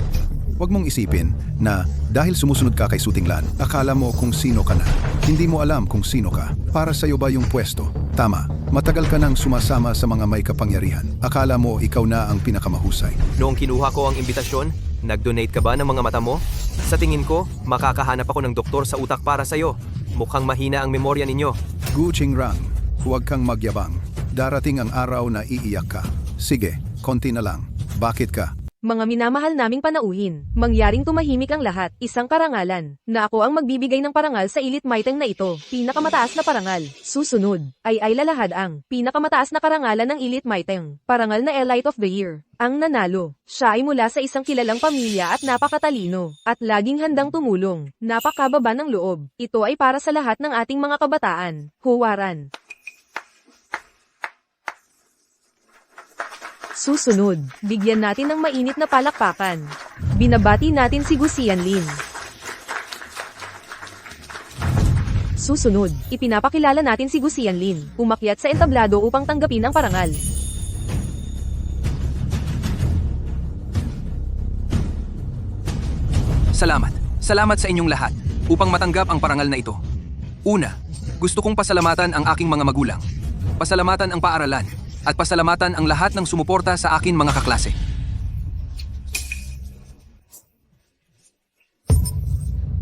Huwag mong isipin na dahil sumusunod ka kay Sutinglan, akala mo kung sino ka na. Hindi mo alam kung sino ka. Para sa'yo ba yung pwesto? Tama, matagal ka nang sumasama sa mga may kapangyarihan. Akala mo ikaw na ang pinakamahusay. Noong kinuha ko ang imbitasyon, nag-donate ka ba ng mga mata mo? Sa tingin ko, makakahanap ako ng doktor sa utak para sa'yo. Mukhang mahina ang memorya ninyo. Gu Qingrang, huwag kang magyabang. Darating ang araw na iiyak ka. Sige, konti na lang. Bakit ka? Mga minamahal naming panauhin, mangyaring tumahimik ang lahat, isang karangalan, na ako ang magbibigay ng parangal sa elite mighting na ito, pinakamataas na parangal. Susunod, ay lalahad ang pinakamataas na karangalan ng elite mighting, parangal na Elite of the Year. Ang nanalo, siya ay mula sa isang kilalang pamilya at napakatalino, at laging handang tumulong, napakababa ng loob. Ito ay para sa lahat ng ating mga kabataan. Huwaran. Susunod, bigyan natin ng mainit na palakpakan. Binabati natin si Gu Xianlin. Susunod, ipinapakilala natin si Gu Xianlin, umakyat sa entablado upang tanggapin ang parangal. Salamat. Salamat sa inyong lahat upang matanggap ang parangal na ito. Una, gusto kong pasalamatan ang aking mga magulang. Pasalamatan ang paaralan. At pasalamatan ang lahat ng sumuporta sa akin mga kaklase.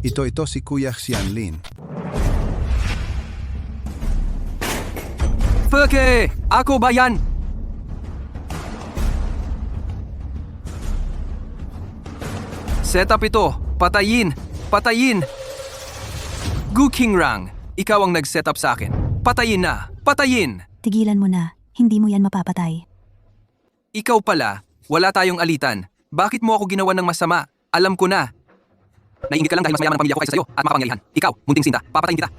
Ito si Kuya Xianlin. Peke! Ako ba yan? Setup ito. Patayin! Patayin! Gu Qingrang, ikaw ang nag-setup sa akin. Patayin na! Patayin! Tigilan mo na. Hindi mo yan mapapatay. Ikaw pala, wala tayong alitan. Bakit mo ako ginawa ng masama? Alam ko na. Naiingit ka lang dahil mas mayaman ang pamilya ko kaysa sa'yo at makapangyarihan. Ikaw, munting sinta, papatayin kita.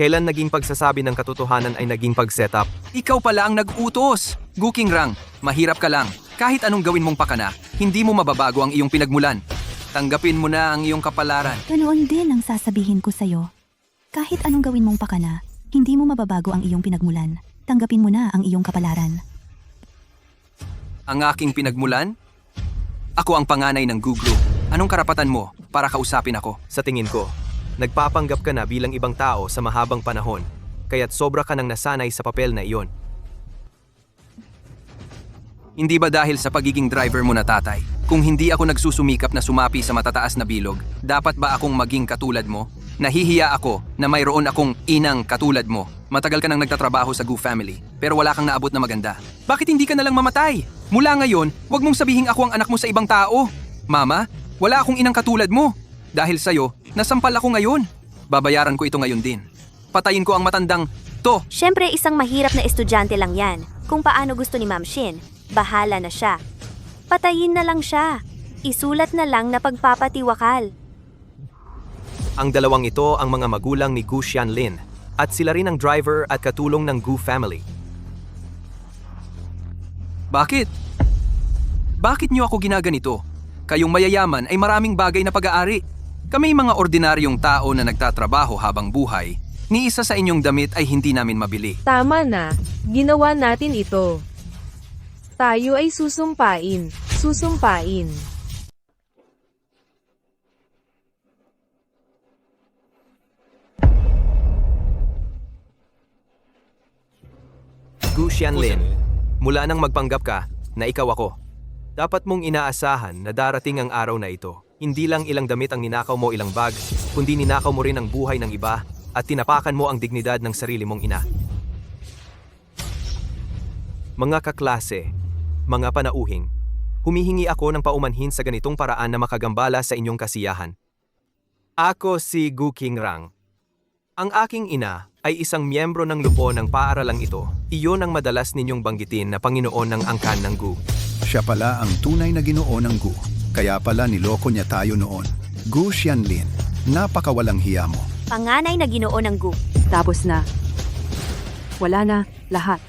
Kailan naging pagsasabi ng katotohanan ay naging pag-setup? Ikaw pala ang nag-utos. Gu Qingrang, mahirap ka lang. Kahit anong gawin mong pakana, hindi mo mababago ang iyong pinagmulan. Tanggapin mo na ang iyong kapalaran. Ganoon din ang sasabihin ko sa'yo. Kahit anong gawin mong pakana, hindi mo mababago ang iyong pinagmulan. Tanggapin mo na ang iyong kapalaran. Ang aking pinagmulan? Ako ang panganay ng Guglu. Anong karapatan mo para kausapin ako? Sa tingin ko, nagpapanggap ka na bilang ibang tao sa mahabang panahon, kaya't sobra ka nang nasanay sa papel na iyon. Hindi ba dahil sa pagiging driver mo na tatay, Kung hindi ako nagsusumikap na sumapi sa matataas na bilog, dapat ba akong maging katulad mo? Nahihiya ako na mayroon akong inang katulad mo. Matagal ka nang nagtatrabaho sa Gu family, pero wala kang naabot na maganda. Bakit hindi ka nalang mamatay? Mula ngayon, wag mong sabihin ako ang anak mo sa ibang tao. Mama, wala akong inang katulad mo. Dahil sa'yo, nasampal ako ngayon. Babayaran ko ito ngayon din. Patayin ko ang matandang to. Siyempre, isang mahirap na estudyante lang yan. Kung paano gusto ni Ma'am Shin, bahala na siya. Patayin na lang siya. Isulat na lang na pagpapatiwakal. Ang dalawang ito ang mga magulang ni Gu Xianlin at sila rin ang driver at katulong ng Gu family. Bakit? Bakit niyo ako ginaganito? Kayong mayayaman ay maraming bagay na pag-aari. Kami mga ordinaryong tao na nagtatrabaho habang buhay, ni isa sa inyong damit ay hindi namin mabili. Tama na, ginawa natin ito. Tayo ay susumpain. Susumpain. Gu Xianlin, mula nang magpanggap ka na ikaw ako, dapat mong inaasahan na darating ang araw na ito. Hindi lang ilang damit ang ninakaw mo, ilang bag, kundi ninakaw mo rin ang buhay ng iba at tinapakan mo ang dignidad ng sarili mong ina. Mga kaklase, mga panauhing, humihingi ako ng paumanhin sa ganitong paraan na makagambala sa inyong kasiyahan. Ako si Gu Qingrang. Ang aking ina ay isang miyembro ng lupo ng paaralang ito. Iyon ang madalas ninyong banggitin na Panginoon ng angkan ng Gu. Siya pala ang tunay na ginoo ng Gu. Kaya pala niloko niya tayo noon. Gu Xianlin, napakawalang hiya mo. Panganay na ginoo ng Gu. Tapos na. Wala na, lahat.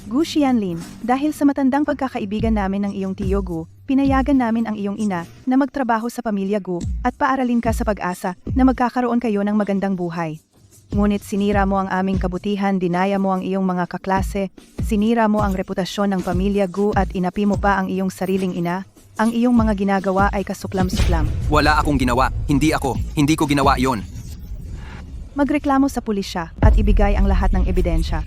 Gu Xianlin, dahil sa matandang pagkakaibigan namin ng iyong tiyo Gu, pinayagan namin ang iyong ina na magtrabaho sa pamilya Gu at paaralin ka sa pag-asa na magkakaroon kayo ng magandang buhay. Ngunit sinira mo ang aming kabutihan, dinaya mo ang iyong mga kaklase, sinira mo ang reputasyon ng pamilya Gu at inapi mo pa ang iyong sariling ina. Ang iyong mga ginagawa ay kasuklam-suklam. Wala akong ginawa. Hindi ko ginawa yon. Magreklamo sa pulisya at ibigay ang lahat ng ebidensya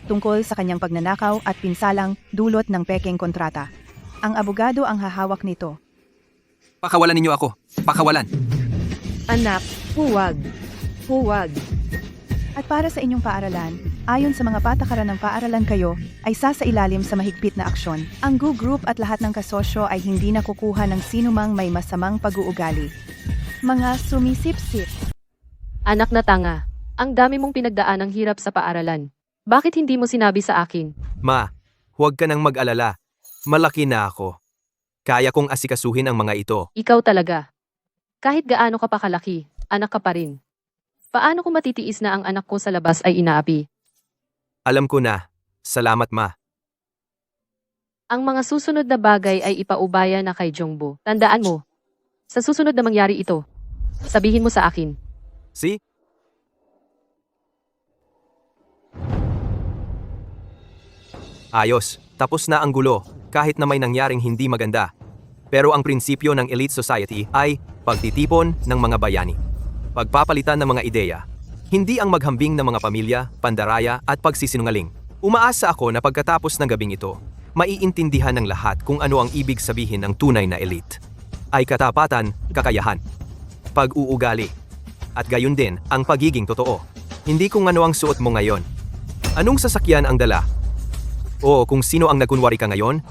tungkol sa kanyang pagnanakaw at pinsalang dulot ng pekeng kontrata. Ang abogado ang hahawak nito. Pakawalan ninyo ako. Pakawalan. Anak, huwag. Huwag. At para sa inyong paaralan, ayon sa mga patakaran ng paaralan kayo, ay sasailalim sa mahigpit na aksyon. Ang Gu Group at lahat ng kasosyo ay hindi nakukuha ng sinumang may masamang pag-uugali. Mga sumisip-sip. Anak na tanga, ang dami mong pinagdaan ng hirap sa paaralan. Bakit hindi mo sinabi sa akin? Ma, huwag ka nang mag-alala. Malaki na ako. Kaya kong asikasuhin ang mga ito. Ikaw talaga. Kahit gaano ka pa kalaki, anak ka pa rin. Paano kung matitiis na ang anak ko sa labas ay inaapi? Alam ko na. Salamat, Ma. Ang mga susunod na bagay ay ipaubaya na kay Jongbo. Tandaan mo, sa susunod na mangyari ito, sabihin mo sa akin. See? Ayos, tapos na ang gulo, kahit na may nangyaring hindi maganda. Pero ang prinsipyo ng elite society ay pagtitipon ng mga bayani. Pagpapalitan ng mga ideya, hindi ang maghambing ng mga pamilya, pandaraya at pagsisinungaling. Umaasa ako na pagkatapos ng gabing ito, maiintindihan ng lahat kung ano ang ibig sabihin ng tunay na elite. Ay katapatan, kakayahan, pag-uugali, at gayon din ang pagiging totoo. Hindi kung ano ang suot mo ngayon. Anong sasakyan ang dala? O kung sino ang nagkunwari ka ngayon,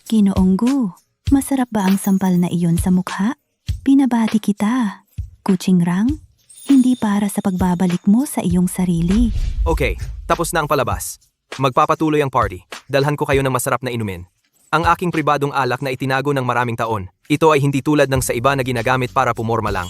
Ginoong Gu, masarap ba ang sampal na iyon sa mukha? Pinabati kita. Gu Qingrang, hindi para sa pagbabalik mo sa iyong sarili. Okay, tapos na ang palabas. Magpapatuloy ang party. Dalhan ko kayo ng masarap na inumin. Ang aking pribadong alak na itinago ng maraming taon. Ito ay hindi tulad ng sa iba na ginagamit para pumorma lang.